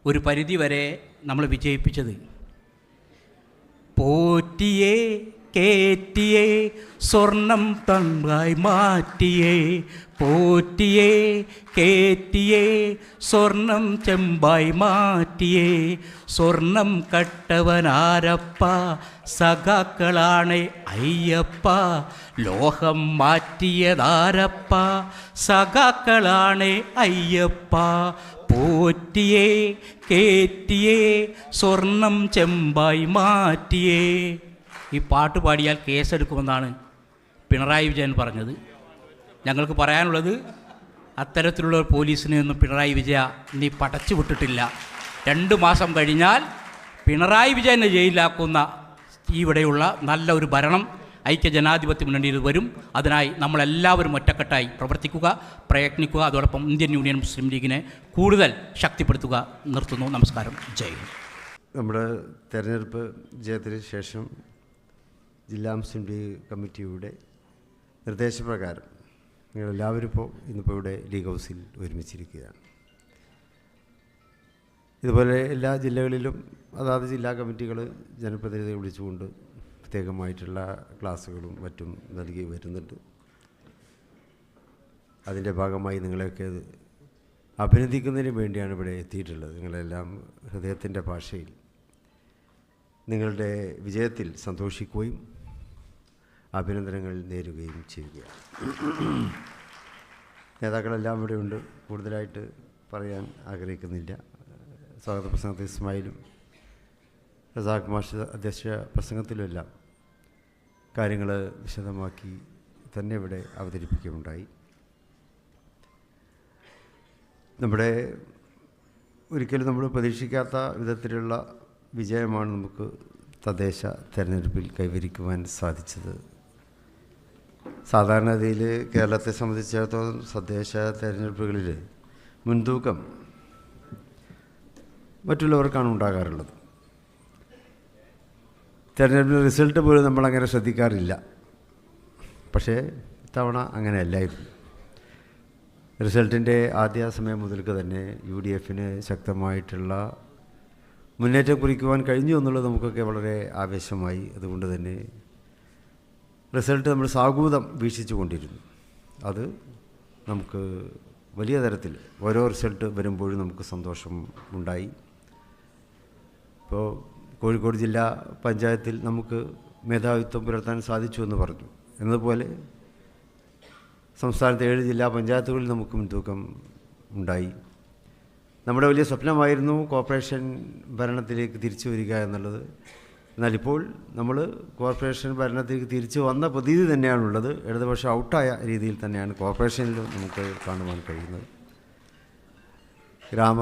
ഒരു പരിധി വരെ നമ്മൾ വിജയിപ്പിച്ചത്. പോറ്റിയേ കേറ്റിയേ സ്വർണം തമ്പായി മാറ്റിയേ, പോറ്റിയേ കേറ്റിയേ സ്വർണം ചെമ്പായി മാറ്റിയേ, സ്വർണം കട്ടവനാരപ്പ സഖാക്കളാണ് അയ്യപ്പ, ലോഹം മാറ്റിയതാരപ്പ സഖാക്കളാണ് അയ്യപ്പ, പോറ്റിയേ കേറ്റിയേ സ്വർണം ചെമ്പായി മാറ്റിയേ. ഈ പാട്ട് പാടിയാൽ കേസെടുക്കുമെന്നാണ് പിണറായി വിജയൻ പറഞ്ഞത്. ഞങ്ങൾക്ക് പറയാനുള്ളത്, അത്തരത്തിലുള്ള പോലീസിനെ ഒന്നും പിണറായി വിജയ നീ പടച്ചു വിട്ടിട്ടില്ല. 2 മാസം കഴിഞ്ഞാൽ പിണറായി വിജയനെ ജയിലിലാക്കുന്ന ഇവിടെയുള്ള നല്ല ഒരു ഭരണം ഐക്യജനാധിപത്യ മുന്നണിയിൽ വരും. അതിനായി നമ്മളെല്ലാവരും ഒറ്റക്കെട്ടായി പ്രവർത്തിക്കുക, പ്രയത്നിക്കുക. അതോടൊപ്പം ഇന്ത്യൻ യൂണിയൻ മുസ്ലിം ലീഗിനെ കൂടുതൽ ശക്തിപ്പെടുത്തുക. നിർത്തുന്നു. നമസ്കാരം. ജയ് ഹിന്ദ്. നമ്മുടെ തെരഞ്ഞെടുപ്പ് വിജയത്തിന് ശേഷം ജില്ലാ മുസ്ലിം ലീഗ് കമ്മിറ്റിയുടെ നിർദ്ദേശപ്രകാരം നിങ്ങളെല്ലാവരും ഇന്നിപ്പോൾ ഇവിടെ ലീഗ് ഹൗസിൽ ഒരുമിച്ചിരിക്കുകയാണ്. ഇതുപോലെ എല്ലാ ജില്ലകളിലും അതാത് ജില്ലാ കമ്മിറ്റികൾ ജനപ്രതിനിധികളെ വിളിച്ചുകൊണ്ട് പ്രത്യേകമായിട്ടുള്ള ക്ലാസ്സുകളും മറ്റും നൽകി വരുന്നുണ്ട്. അതിൻ്റെ ഭാഗമായി നിങ്ങളെയൊക്കെ അഭിനന്ദിക്കുന്നതിന് വേണ്ടിയാണ് ഇവിടെ എത്തിയിട്ടുള്ളത്. നിങ്ങളെല്ലാം ഹൃദയത്തിൻ്റെ ഭാഷയിൽ നിങ്ങളുടെ വിജയത്തിൽ സന്തോഷിക്കുകയും അഭിനന്ദനങ്ങൾ നേരുകയും ചെയ്യുകയാണ്. നേതാക്കളെല്ലാം ഇവിടെ ഉണ്ട്. കൂടുതലായിട്ട് പറയാൻ ആഗ്രഹിക്കുന്നില്ല. സ്വാഗത പ്രസംഗത്തിൽ ഇസ്മായിലും റസാഖ് മാഷ് അധ്യക്ഷ പ്രസംഗത്തിലുമെല്ലാം കാര്യങ്ങൾ വിശദമാക്കി തന്നെ ഇവിടെ അവതരിപ്പിക്കുകയുണ്ടായി. നമ്മുടെ ഒരിക്കലും നമ്മൾ പ്രതീക്ഷിക്കാത്ത വിധത്തിലുള്ള വിജയമാണ് നമുക്ക് തദ്ദേശ തെരഞ്ഞെടുപ്പിൽ കൈവരിക്കുവാൻ സാധിച്ചത്. സാധാരണഗതിയിൽ കേരളത്തെ സംബന്ധിച്ചിടത്തോളം തദ്ദേശ തെരഞ്ഞെടുപ്പുകളിൽ മുൻതൂക്കം മറ്റുള്ളവർക്കാണ് ഉണ്ടാകാറുള്ളത്. തെരഞ്ഞെടുപ്പിൻ്റെ റിസൾട്ട് പോലും നമ്മളങ്ങനെ ശ്രദ്ധിക്കാറില്ല. പക്ഷേ ഇത്തവണ അങ്ങനെയല്ലായിരുന്നു. റിസൾട്ടിൻ്റെ ആദ്യ സമയം മുതൽക്ക് തന്നെ UDFന് ശക്തമായിട്ടുള്ള മുന്നേറ്റം കുറിക്കുവാൻ കഴിഞ്ഞു എന്നുള്ളത് നമുക്കൊക്കെ വളരെ ആവേശമായി. അതുകൊണ്ട് തന്നെ റിസൾട്ട് നമ്മൾ സാഗൂതം വീക്ഷിച്ചു കൊണ്ടിരുന്നു. അത് നമുക്ക് വലിയ തരത്തിൽ ഓരോ റിസൾട്ട് വരുമ്പോഴും നമുക്ക് സന്തോഷം ഉണ്ടായി. ഇപ്പോൾ കോഴിക്കോട് ജില്ലാ പഞ്ചായത്തിൽ നമുക്ക് മേധാവിത്വം പുലർത്താൻ സാധിച്ചു എന്ന് പറഞ്ഞു. എന്നതുപോലെ സംസ്ഥാനത്തെ 7 ജില്ലാ പഞ്ചായത്തുകളിൽ നമുക്ക് മുൻതൂക്കം ഉണ്ടായി. നമ്മുടെ വലിയ സ്വപ്നമായിരുന്നു കോർപ്പറേഷൻ ഭരണത്തിലേക്ക് തിരിച്ചു വരിക എന്നുള്ളത്. എന്നാൽ ഇപ്പോൾ നമ്മൾ കോർപ്പറേഷൻ ഭരണത്തിലേക്ക് തിരിച്ചു വന്ന പ്രതീതി തന്നെയാണുള്ളത്. ഇടതുപക്ഷം ഔട്ടായ രീതിയിൽ തന്നെയാണ് കോർപ്പറേഷനിലും നമുക്ക് കാണുവാൻ കഴിയുന്നത്. ഗ്രാമ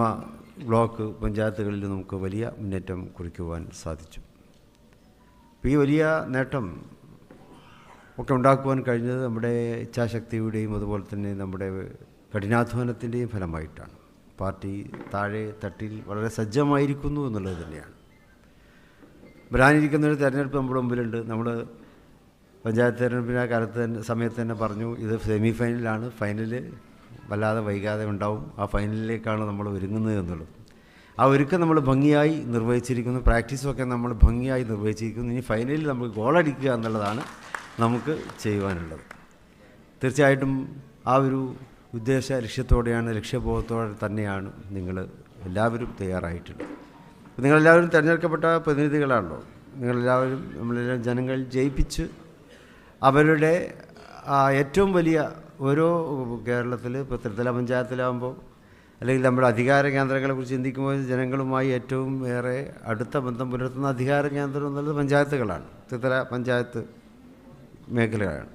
ബ്ലോക്ക് പഞ്ചായത്തുകളിൽ നമുക്ക് വലിയ മുന്നേറ്റം കുറിക്കുവാൻ സാധിച്ചു. ഈ വലിയ നേട്ടം ഒക്കെ ഉണ്ടാക്കുവാൻ കഴിഞ്ഞത് നമ്മുടെ ഇച്ഛാശക്തിയുടെയും അതുപോലെ തന്നെ നമ്മുടെ കഠിനാധ്വാനത്തിൻ്റെയും ഫലമായിട്ടാണ്. പാർട്ടി താഴെ തട്ടിൽ വളരെ സജ്ജമായിരിക്കുന്നു എന്നുള്ളത് തന്നെയാണ്. വരാനിരിക്കുന്നൊരു തെരഞ്ഞെടുപ്പ് നമ്മുടെ മുമ്പിലുണ്ട്. നമ്മൾ പഞ്ചായത്ത് തെരഞ്ഞെടുപ്പിൻ്റെ കാലത്ത് തന്നെ സമയത്ത് തന്നെ പറഞ്ഞു, ഇത് സെമി ഫൈനലാണ്, ഫൈനൽ വല്ലാതെ വൈകാതെ ഉണ്ടാവും. ആ ഫൈനലിലേക്കാണ് നമ്മൾ ഒരുങ്ങുന്നത് എന്നുള്ളത്. ആ ഒരുക്കം നമ്മൾ ഭംഗിയായി നിർവഹിച്ചിരിക്കുന്നു. പ്രാക്ടീസൊക്കെ നമ്മൾ ഭംഗിയായി നിർവഹിച്ചിരിക്കുന്നു. ഇനി ഫൈനലിൽ നമുക്ക് ഗോളടിക്കുക എന്നുള്ളതാണ് നമുക്ക് ചെയ്യുവാനുള്ളത്. തീർച്ചയായിട്ടും ആ ഒരു ഉദ്ദേശ ലക്ഷ്യത്തോടെയാണ്, ലക്ഷ്യബോധത്തോടെ തന്നെയാണ് നിങ്ങൾ എല്ലാവരും തയ്യാറായിട്ടുള്ളത്. നിങ്ങളെല്ലാവരും തിരഞ്ഞെടുക്കപ്പെട്ട പ്രതിനിധികളാണല്ലോ. നിങ്ങളെല്ലാവരും നമ്മളെല്ലാം ജനങ്ങൾ ജയിപ്പിച്ച് അവരുടെ ഏറ്റവും വലിയ ഓരോ കേരളത്തിൽ ഇപ്പോൾ ത്രിതല പഞ്ചായത്തിലാകുമ്പോൾ അല്ലെങ്കിൽ നമ്മുടെ അധികാര കേന്ദ്രങ്ങളെക്കുറിച്ച് ചിന്തിക്കുമ്പോൾ ജനങ്ങളുമായി ഏറ്റവും ഏറെ അടുത്ത ബന്ധം പുലർത്തുന്ന അധികാര കേന്ദ്രം എന്നുള്ളത് പഞ്ചായത്തുകളാണ്, ത്രിതല പഞ്ചായത്ത് മേഖലകളാണ്.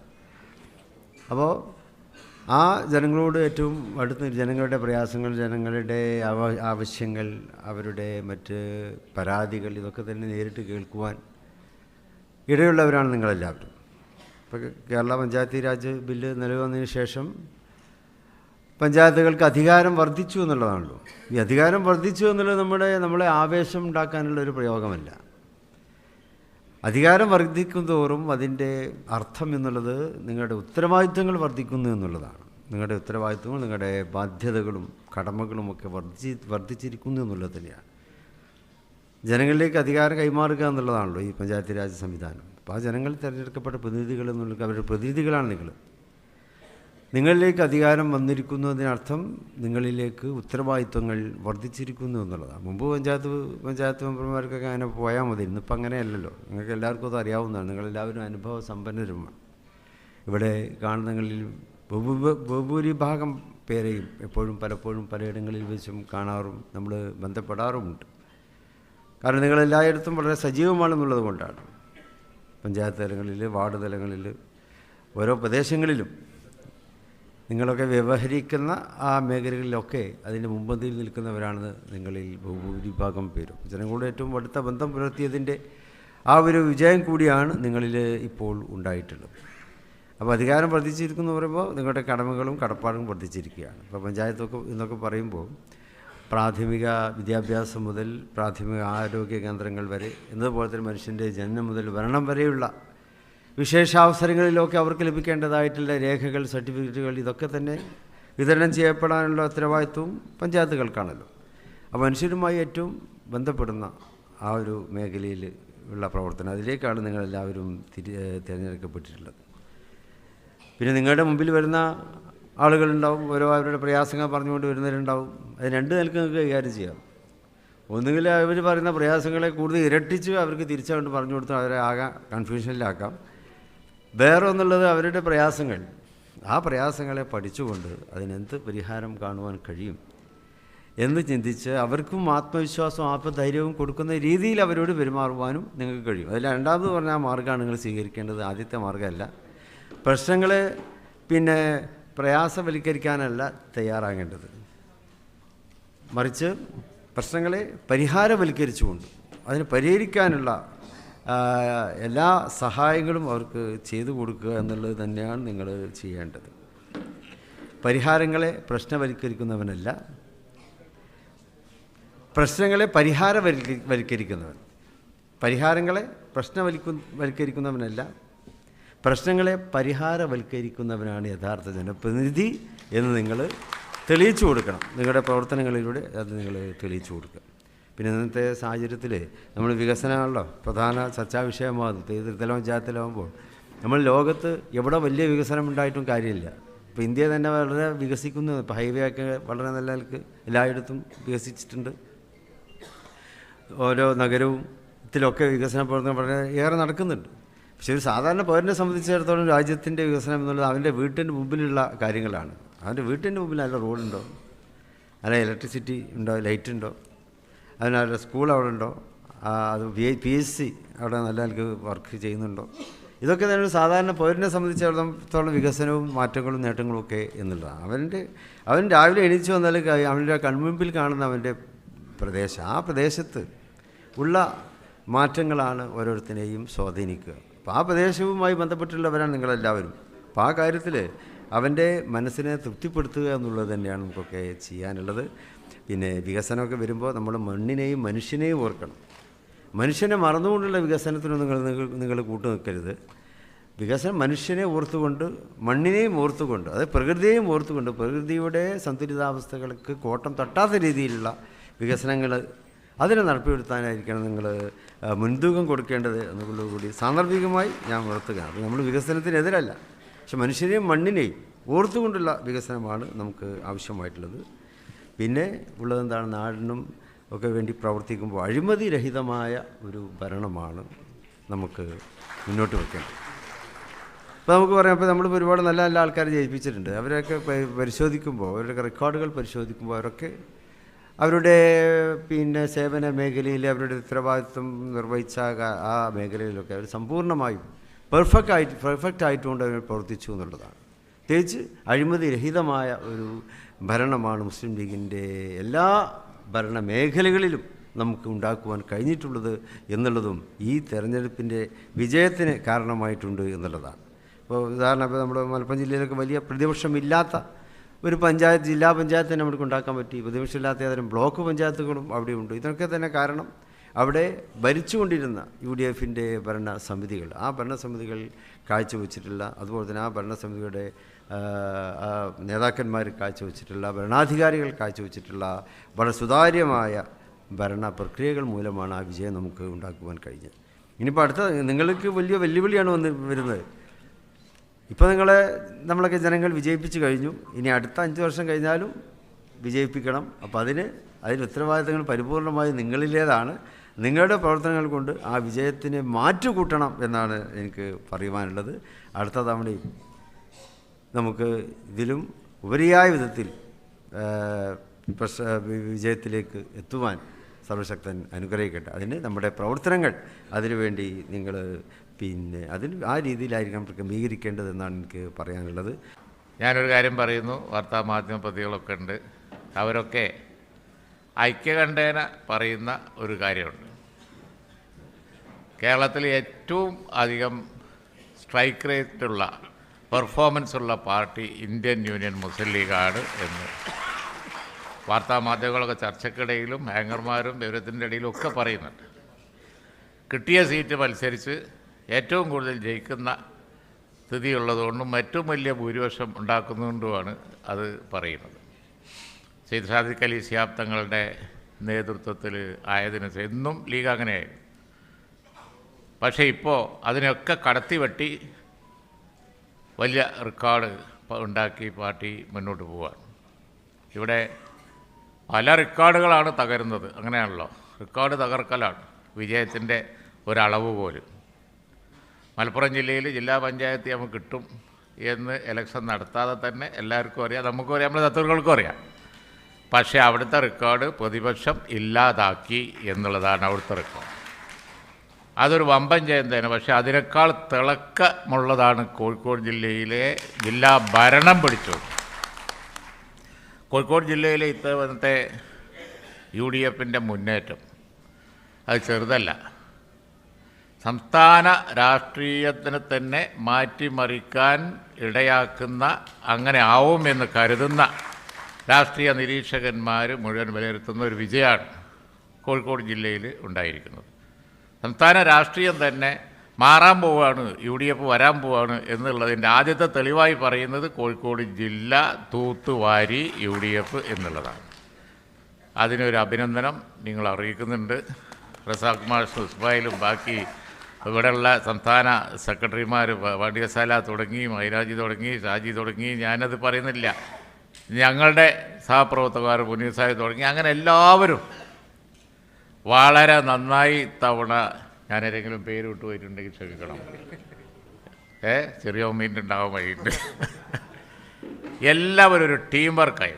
അപ്പോൾ ആ ജനങ്ങളോട് ഏറ്റവും അടുത്ത് ജനങ്ങളുടെ പ്രയാസങ്ങൾ, ജനങ്ങളുടെ ആവശ്യങ്ങൾ, അവരുടെ മറ്റ് പരാതികൾ ഇതൊക്കെ തന്നെ നേരിട്ട് കേൾക്കുവാൻ ഇടയുള്ളവരാണ് നിങ്ങളെല്ലാവരും. ഇപ്പോൾ കേരള പഞ്ചായത്തി രാജ് ബില്ല് നിലവിൽ വന്നതിന് ശേഷം പഞ്ചായത്തുകൾക്ക് അധികാരം വർദ്ധിച്ചു എന്നുള്ളതാണല്ലോ. ഈ അധികാരം വർദ്ധിച്ചു എന്നുള്ളത് നമ്മളെ ആവേശം ഉണ്ടാക്കാനുള്ളൊരു പ്രയോഗമല്ല. അധികാരം വർദ്ധിക്കും തോറും അതിൻ്റെ അർത്ഥം എന്നുള്ളത് നിങ്ങളുടെ ഉത്തരവാദിത്വങ്ങൾ വർദ്ധിക്കുന്നു എന്നുള്ളതാണ്. നിങ്ങളുടെ ഉത്തരവാദിത്വങ്ങൾ, നിങ്ങളുടെ ബാധ്യതകളും കടമകളുമൊക്കെ വർദ്ധിച്ചിരിക്കുന്നു എന്നുള്ളത് തന്നെയാണ്. ജനങ്ങളിലേക്ക് അധികാരം കൈമാറുക എന്നുള്ളതാണല്ലോ ഈ പഞ്ചായത്ത് രാജ് സംവിധാനം. അപ്പോൾ ആ ജനങ്ങൾ തിരഞ്ഞെടുക്കപ്പെട്ട പ്രതിനിധികൾ എന്നുള്ള അവരുടെ പ്രതിനിധികളാണ് നിങ്ങൾ. നിങ്ങളിലേക്ക് അധികാരം വന്നിരിക്കുന്നതിനർത്ഥം നിങ്ങളിലേക്ക് ഉത്തരവാദിത്വങ്ങൾ വർദ്ധിച്ചിരിക്കുന്നു എന്നുള്ളതാണ്. മുമ്പ് പഞ്ചായത്ത് മെമ്പർമാർക്കൊക്കെ അങ്ങനെ പോയാൽ മതി. ഇന്നിപ്പോൾ അങ്ങനെയല്ലല്ലോ. നിങ്ങൾക്ക് എല്ലാവർക്കും അത് അറിയാവുന്നതാണ്. നിങ്ങളെല്ലാവരും അനുഭവ സമ്പന്നരുമാണ്. ഇവിടെ കാണുന്നങ്ങളിൽ ബഹുഭൂരിഭാഗം പേരെയും പലപ്പോഴും പലയിടങ്ങളിൽ വെച്ചും കാണാറും നമ്മൾ ബന്ധപ്പെടാറുമുണ്ട്. കാരണം നിങ്ങളെല്ലായിടത്തും വളരെ സജീവമാണെന്നുള്ളത് കൊണ്ടാണ്. പഞ്ചായത്ത് തലങ്ങളിൽ, വാർഡ് തലങ്ങളിൽ, ഓരോ പ്രദേശങ്ങളിലും നിങ്ങളൊക്കെ വ്യവഹരിക്കുന്ന ആ മേഖലകളിലൊക്കെ അതിൻ്റെ മുമ്പന്തിയിൽ നിൽക്കുന്നവരാണ് നിങ്ങളിൽ ബഹുഭൂരിഭാഗം പേരും. ജനങ്ങളുടെ ഏറ്റവും അടുത്ത ബന്ധം പുലർത്തിയതിൻ്റെ ആ ഒരു വിജയം കൂടിയാണ് നിങ്ങളിൽ ഇപ്പോൾ ഉണ്ടായിട്ടുള്ളത്. അപ്പോൾ അധികാരം വർദ്ധിച്ചിരിക്കുന്നു പറയുമ്പോൾ നിങ്ങളുടെ കടമകളും കടപ്പാടും വർദ്ധിച്ചിരിക്കുകയാണ്. ഇപ്പോൾ പഞ്ചായത്തൊക്കെ എന്നൊക്കെ പറയുമ്പോൾ പ്രാഥമിക വിദ്യാഭ്യാസം മുതൽ പ്രാഥമിക ആരോഗ്യ കേന്ദ്രങ്ങൾ വരെ എന്നതുപോലെ തന്നെ മനുഷ്യൻ്റെ ജനനം മുതൽ മരണം വരെയുള്ള വിശേഷാവസരങ്ങളിലൊക്കെ അവർക്ക് ലഭിക്കേണ്ടതായിട്ടുള്ള രേഖകൾ, സർട്ടിഫിക്കറ്റുകൾ ഇതൊക്കെ തന്നെ വിതരണം ചെയ്യപ്പെടാനുള്ള ഉത്തരവാദിത്വവും പഞ്ചായത്തുകൾക്കാണല്ലോ. ആ മനുഷ്യരുമായി ഏറ്റവും ബന്ധപ്പെടുന്ന ആ ഒരു മേഖലയിൽ ഉള്ള പ്രവർത്തനം, അതിലേക്കാണ് നിങ്ങളെല്ലാവരും തിരഞ്ഞെടുക്കപ്പെട്ടിട്ടുള്ളത്. പിന്നെ നിങ്ങളുടെ മുമ്പിൽ വരുന്ന ആളുകളുണ്ടാവും, ഓരോ അവരുടെ പ്രയാസങ്ങൾ പറഞ്ഞുകൊണ്ട് വരുന്നവരുണ്ടാവും. അത് രണ്ട് നിലക്ക് നിങ്ങൾക്ക് കൈകാര്യം ചെയ്യാം. ഒന്നുകിൽ അവർ പറയുന്ന പ്രയാസങ്ങളെ കൂടുതൽ ഇരട്ടിച്ച് അവർക്ക് തിരിച്ചുകൊണ്ട് പറഞ്ഞു കൊടുത്ത് അവരെ ആകെ കൺഫ്യൂഷനിലാക്കാം. വേറെ ഒന്നുള്ളത് അവരുടെ പ്രയാസങ്ങൾ, ആ പ്രയാസങ്ങളെ പഠിച്ചുകൊണ്ട് അതിനെന്ത് പരിഹാരം കാണുവാൻ കഴിയും എന്ന് ചിന്തിച്ച് അവർക്കും ആത്മവിശ്വാസവും ആത്മധൈര്യവും കൊടുക്കുന്ന രീതിയിൽ അവരോട് പെരുമാറുവാനും നിങ്ങൾക്ക് കഴിയും. അതിൽ രണ്ടാമത് പറഞ്ഞ ആ മാർഗ്ഗമാണ് നിങ്ങൾ സ്വീകരിക്കേണ്ടത്. ആദ്യത്തെ മാർഗ്ഗമല്ല. പ്രശ്നങ്ങളെ പ്രയാസവൽക്കരിക്കാനല്ല തയ്യാറാകേണ്ടത്, മറിച്ച് പ്രശ്നങ്ങളെ പരിഹാരവൽക്കരിച്ചുകൊണ്ട് അതിന് പരിഹരിക്കാനുള്ള എല്ലാ സഹായങ്ങളും അവർക്ക് ചെയ്തു കൊടുക്കുക എന്നുള്ളത് തന്നെയാണ് നിങ്ങൾ ചെയ്യേണ്ടത്. പരിഹാരങ്ങളെ പ്രശ്നവൽക്കരിക്കുന്നവനല്ല, പരിഹാരങ്ങളെ പ്രശ്നവൽക്കരിക്കുന്നവനല്ല, പ്രശ്നങ്ങളെ പരിഹാരവൽക്കരിക്കുന്നവനാണ് യഥാർത്ഥ ജനപ്രതിനിധി എന്ന് നിങ്ങൾ തെളിയിച്ചു കൊടുക്കണം. നിങ്ങളുടെ പ്രവർത്തനങ്ങളിലൂടെ അത് നിങ്ങൾ തെളിയിച്ചു കൊടുക്കുക. പിന്നെ ഇന്നത്തെ സാഹചര്യത്തിൽ നമ്മൾ വികസനമാണല്ലോ പ്രധാന ചർച്ചാ വിഷയമാകുന്നത്. ത്രിതല പഞ്ചായത്തിലാകുമ്പോൾ നമ്മൾ ലോകത്ത് എവിടെ വലിയ വികസനം ഉണ്ടായിട്ടും കാര്യമില്ല. ഇപ്പോൾ ഇന്ത്യ തന്നെ വളരെ വികസിക്കുന്നു. ഇപ്പോൾ ഹൈവേ ഒക്കെ വളരെ നല്ല നിലക്ക് എല്ലായിടത്തും വികസിച്ചിട്ടുണ്ട്. ഓരോ നഗരവും ത്തിലൊക്കെ വികസന പ്രവർത്തനം വളരെ ഏറെ നടക്കുന്നുണ്ട്. പക്ഷേ ഒരു സാധാരണ പൗരനെ സംബന്ധിച്ചിടത്തോളം രാജ്യത്തിൻ്റെ വികസനം എന്നുള്ളത് അവൻ്റെ വീട്ടിൻ്റെ മുമ്പിലുള്ള കാര്യങ്ങളാണ്. അവൻ്റെ വീട്ടിൻ്റെ മുമ്പിൽ നല്ല റോഡുണ്ടോ, അല്ല ഇലക്ട്രിസിറ്റി ഉണ്ടോ, ലൈറ്റ് ഉണ്ടോ, അതിനവരുടെ സ്കൂൾ അവിടെ ഉണ്ടോ, അത് PSC അവിടെ നല്ല നിലക്ക് വർക്ക് ചെയ്യുന്നുണ്ടോ, ഇതൊക്കെ തന്നെ ഒരു സാധാരണ പൗരനെ സംബന്ധിച്ചിടത്തോളം വികസനവും മാറ്റങ്ങളും നേട്ടങ്ങളും ഒക്കെ എന്നുള്ളതാണ്. അവൻ രാവിലെ എണീച്ച് വന്നാൽ അവൻ്റെ കൺമുമ്പിൽ കാണുന്ന അവൻ്റെ പ്രദേശം, ആ പ്രദേശത്ത് ഉള്ള മാറ്റങ്ങളാണ് ഓരോരുത്തരെയും സ്വാധീനിക്കുക. അപ്പോൾ ആ പ്രദേശവുമായി ബന്ധപ്പെട്ടുള്ളവരാണ് നിങ്ങളെല്ലാവരും. അപ്പോൾ ആ കാര്യത്തിൽ അവൻ്റെ മനസ്സിനെ തൃപ്തിപ്പെടുത്തുക എന്നുള്ളത് തന്നെയാണ് നമുക്കൊക്കെ ചെയ്യാനുള്ളത്. പിന്നെ വികസനമൊക്കെ വരുമ്പോൾ നമ്മൾ മണ്ണിനെയും മനുഷ്യനെയും ഓർക്കണം. മനുഷ്യനെ മറന്നുകൊണ്ടുള്ള വികസനത്തിനൊന്നും നിങ്ങൾ കൂട്ടു നിൽക്കരുത്. വികസനം മനുഷ്യനെ ഓർത്തുകൊണ്ട്, മണ്ണിനെയും ഓർത്തുകൊണ്ട്, അത് പ്രകൃതിയെയും ഓർത്തുകൊണ്ട്, പ്രകൃതിയുടെ സന്തുലിതാവസ്ഥകൾക്ക് കോട്ടം തട്ടാത്ത രീതിയിലുള്ള വികസനങ്ങൾ അതിനെ നടപ്പിലെടുത്താനായിരിക്കണം നിങ്ങൾ മുൻതൂക്കം കൊടുക്കേണ്ടത് എന്നുള്ളതുകൂടി സാന്ദർഭികമായി ഞാൻ ഉണർത്തുകയാണ്. അപ്പോൾ നമ്മൾ വികസനത്തിനെതിരല്ല, പക്ഷെ മനുഷ്യനെയും മണ്ണിനെയും ഓർത്തുകൊണ്ടുള്ള വികസനമാണ് നമുക്ക് ആവശ്യമായിട്ടുള്ളത്. പിന്നെ ഉള്ളതെന്താണ്, നാടിനും ഒക്കെ വേണ്ടി പ്രവർത്തിക്കുമ്പോൾ അഴിമതിരഹിതമായ ഒരു ഭരണമാണ് നമുക്ക് മുന്നോട്ട് വയ്ക്കേണ്ടത്. ഇപ്പോൾ നമുക്ക് പറയാം, ഇപ്പോൾ നമ്മൾ ഒരുപാട് നല്ല നല്ല ആൾക്കാരെ ജയിപ്പിച്ചിട്ടുണ്ട്. അവരൊക്കെ പരിശോധിക്കുമ്പോൾ, അവരുടെ റെക്കോർഡുകൾ പരിശോധിക്കുമ്പോൾ അവരൊക്കെ അവരുടെ സേവന മേഖലയിൽ അവരുടെ ഉത്തരവാദിത്വം നിർവഹിച്ച ആ മേഖലയിലൊക്കെ അവർ സമ്പൂർണ്ണമായും പെർഫെക്റ്റ് ആയിട്ടുകൊണ്ട് അവർ പ്രവർത്തിച്ചു എന്നുള്ളതാണ്. പ്രത്യേകിച്ച് അഴിമതിരഹിതമായ ഒരു ഭരണമാണ് മുസ്ലിം ലീഗിൻ്റെ എല്ലാ ഭരണ മേഖലകളിലും നമുക്ക് ഉണ്ടാക്കുവാൻ കഴിഞ്ഞിട്ടുള്ളത് എന്നുള്ളതും ഈ തെരഞ്ഞെടുപ്പിൻ്റെ വിജയത്തിന് കാരണമായിട്ടുണ്ട് എന്നുള്ളതാണ്. ഇപ്പോൾ ഉദാഹരണം, ഇപ്പോൾ നമ്മുടെ മലപ്പുറം ജില്ലയിലൊക്കെ വലിയ പ്രതിപക്ഷമില്ലാത്ത ഒരു ജില്ലാ പഞ്ചായത്ത് തന്നെ നമുക്ക് ഉണ്ടാക്കാൻ പറ്റി. പ്രതിപക്ഷമില്ലാത്ത ഏതാനും ബ്ലോക്ക് പഞ്ചായത്തുകളും അവിടെയുണ്ട്. ഇതൊക്കെ തന്നെ കാരണം അവിടെ ഭരിച്ചുകൊണ്ടിരുന്ന UDFൻ്റെ ഭരണസമിതികൾ, ആ ഭരണസമിതികൾ കാഴ്ചവെച്ചിട്ടുള്ള, അതുപോലെ തന്നെ ആ ഭരണസമിതിയുടെ നേതാക്കന്മാർ കാഴ്ചവെച്ചിട്ടുള്ള, ഭരണാധികാരികൾ കാഴ്ചവെച്ചിട്ടുള്ള വളരെ സുതാര്യമായ ഭരണ പ്രക്രിയകൾ മൂലമാണ് ആ വിജയം നമുക്ക് ഉണ്ടാക്കുവാൻ കഴിഞ്ഞത്. ഇനിയിപ്പോൾ അടുത്ത നിങ്ങൾക്ക് വലിയ വെല്ലുവിളിയാണ് വരുന്നത്. ഇപ്പോൾ നമ്മളൊക്കെ ജനങ്ങൾ വിജയിപ്പിച്ച് കഴിഞ്ഞു. ഇനി അടുത്ത 5 വർഷം കഴിഞ്ഞാലും വിജയിപ്പിക്കണം. അപ്പോൾ അതിന് ഉത്തരവാദിത്തങ്ങൾ പരിപൂർണമായി നിങ്ങളിലേതാണ്. നിങ്ങളുടെ പ്രവർത്തനങ്ങൾ കൊണ്ട് ആ വിജയത്തിന് മാറ്റുകൂട്ടണം എന്നാണ് എനിക്ക് പറയുവാനുള്ളത്. അടുത്ത തവണയും നമുക്ക് ഇതിലും ഉപരിയായ വിധത്തിൽ വിജയത്തിലേക്ക് എത്തുവാൻ സർവശക്തൻ അനുഗ്രഹിക്കട്ടെ. അതിന് നമ്മുടെ പ്രവർത്തനങ്ങൾ അതിനുവേണ്ടി നിങ്ങൾ ആ രീതിയിലായിരിക്കണം ക്രമീകരിക്കേണ്ടതെന്നാണ് എനിക്ക് പറയാനുള്ളത്. ഞാനൊരു കാര്യം പറയുന്നു, വാർത്താമാധ്യമ പ്രതികളൊക്കെ ഉണ്ട്, അവരൊക്കെ ഐക്യകണ്ഠേന പറയുന്ന ഒരു കാര്യമുണ്ട്. കേരളത്തിൽ ഏറ്റവും അധികം സ്ട്രൈക്ക് റേറ്റുള്ള പെർഫോമൻസ് ഉള്ള പാർട്ടി ഇന്ത്യൻ യൂണിയൻ മുസ്ലിം ലീഗാണ് എന്ന് വാർത്താമാധ്യമങ്ങളൊക്കെ ചർച്ചയ്ക്കിടയിലും ഹാങ്ങർമാരും വിവരത്തിൻ്റെ ഇടയിലും ഒക്കെ പറയുന്നുണ്ട്. കിട്ടിയ സീറ്റ് മത്സരിച്ച് ഏറ്റവും കൂടുതൽ ജയിക്കുന്ന സ്ഥിതിയുള്ളതുകൊണ്ടും ഏറ്റവും വലിയ ഭൂരിപക്ഷം ഉണ്ടാക്കുന്നതുകൊണ്ടുമാണ് അത് പറയുന്നത്. സെയ്ദ് സാദിഖ് അലി ശിഹാബ് തങ്ങളുടെ നേതൃത്വത്തിൽ ആയതിനു എന്നും ലീഗ് അങ്ങനെയായിരുന്നു. പക്ഷേ ഇപ്പോൾ അതിനെയൊക്കെ കടത്തിവെട്ടി വലിയ റെക്കോർഡ് ഉണ്ടാക്കി പാർട്ടി മുന്നോട്ട് പോവുകയാണ്. ഇവിടെ പല റെക്കോർഡുകളാണ് തകരുന്നത്. അങ്ങനെയാണല്ലോ, റെക്കോർഡ് തകർക്കലാണ് വിജയത്തിൻ്റെ ഒരളവ് പോലും. മലപ്പുറം ജില്ലയിൽ ജില്ലാ പഞ്ചായത്ത് നമുക്ക് കിട്ടും എന്ന് ഇലക്ഷൻ നടത്താതെ തന്നെ എല്ലാവർക്കും അറിയാം, നമുക്കും അറിയാം, നമ്മുടെ തത്വങ്ങൾക്കും അറിയാം. പക്ഷേ അവിടുത്തെ റെക്കോർഡ് പ്രതിപക്ഷം ഇല്ലാതാക്കി എന്നുള്ളതാണ് അവിടുത്തെ റെക്കോർഡ്. അതൊരു വമ്പൻ ജയം തന്നെ. പക്ഷേ അതിനേക്കാൾ തിളക്കമുള്ളതാണ് കോഴിക്കോട് ജില്ലയിലെ ജില്ലാ ഭരണം പിടിച്ചത്. കോഴിക്കോട് ജില്ലയിലെ ഇത്തവണത്തെ UDFൻ്റെ മുന്നേറ്റം അത് ചെറുതല്ല. സംസ്ഥാന രാഷ്ട്രീയത്തിനെ തന്നെ മാറ്റിമറിക്കാൻ ഇടയാക്കുന്ന, അങ്ങനെ ആവുമെന്ന് കരുതുന്ന രാഷ്ട്രീയ നിരീക്ഷകന്മാർ മുഴുവൻ വിലയിരുത്തുന്ന ഒരു വിജയമാണ് കോഴിക്കോട് ജില്ലയിൽ ഉണ്ടായിരിക്കുന്നത്. സംസ്ഥാന രാഷ്ട്രീയം തന്നെ മാറാൻ പോവുകയാണ്, UDF വരാൻ പോവുകയാണ് എന്നുള്ളതിൻ്റെ ആദ്യത്തെ തെളിവായി പറയുന്നത് കോഴിക്കോട് ജില്ല തൂത്തുവാരി UDF എന്നുള്ളതാണ്. അതിനൊരു അഭിനന്ദനം നിങ്ങൾ അറിയിക്കുന്നുണ്ട്. റസാഖ് മാഷ്, ഉസ്മായിലും ബാക്കി ഇവിടെയുള്ള സംസ്ഥാന സെക്രട്ടറിമാർ, വണ്ടിയസാല തുടങ്ങി, മൈരാജി തുടങ്ങി, ഷാജി തുടങ്ങി, ഞാനത് പറയുന്നില്ല, ഞങ്ങളുടെ സഹപ്രവർത്തകർ മുനീർ സാഹിബ് തുടങ്ങി, അങ്ങനെ എല്ലാവരും വളരെ നന്നായി തവണ, ഞാനേതെങ്കിലും പേര് വിട്ടു പോയിട്ടുണ്ടെങ്കിൽ ക്ഷമിക്കണം, ചെറിയ മീൻ്റെ ഉണ്ടാവാൻ വഴിയുണ്ട്. എല്ലാവരും ഒരു ടീം വർക്കായി,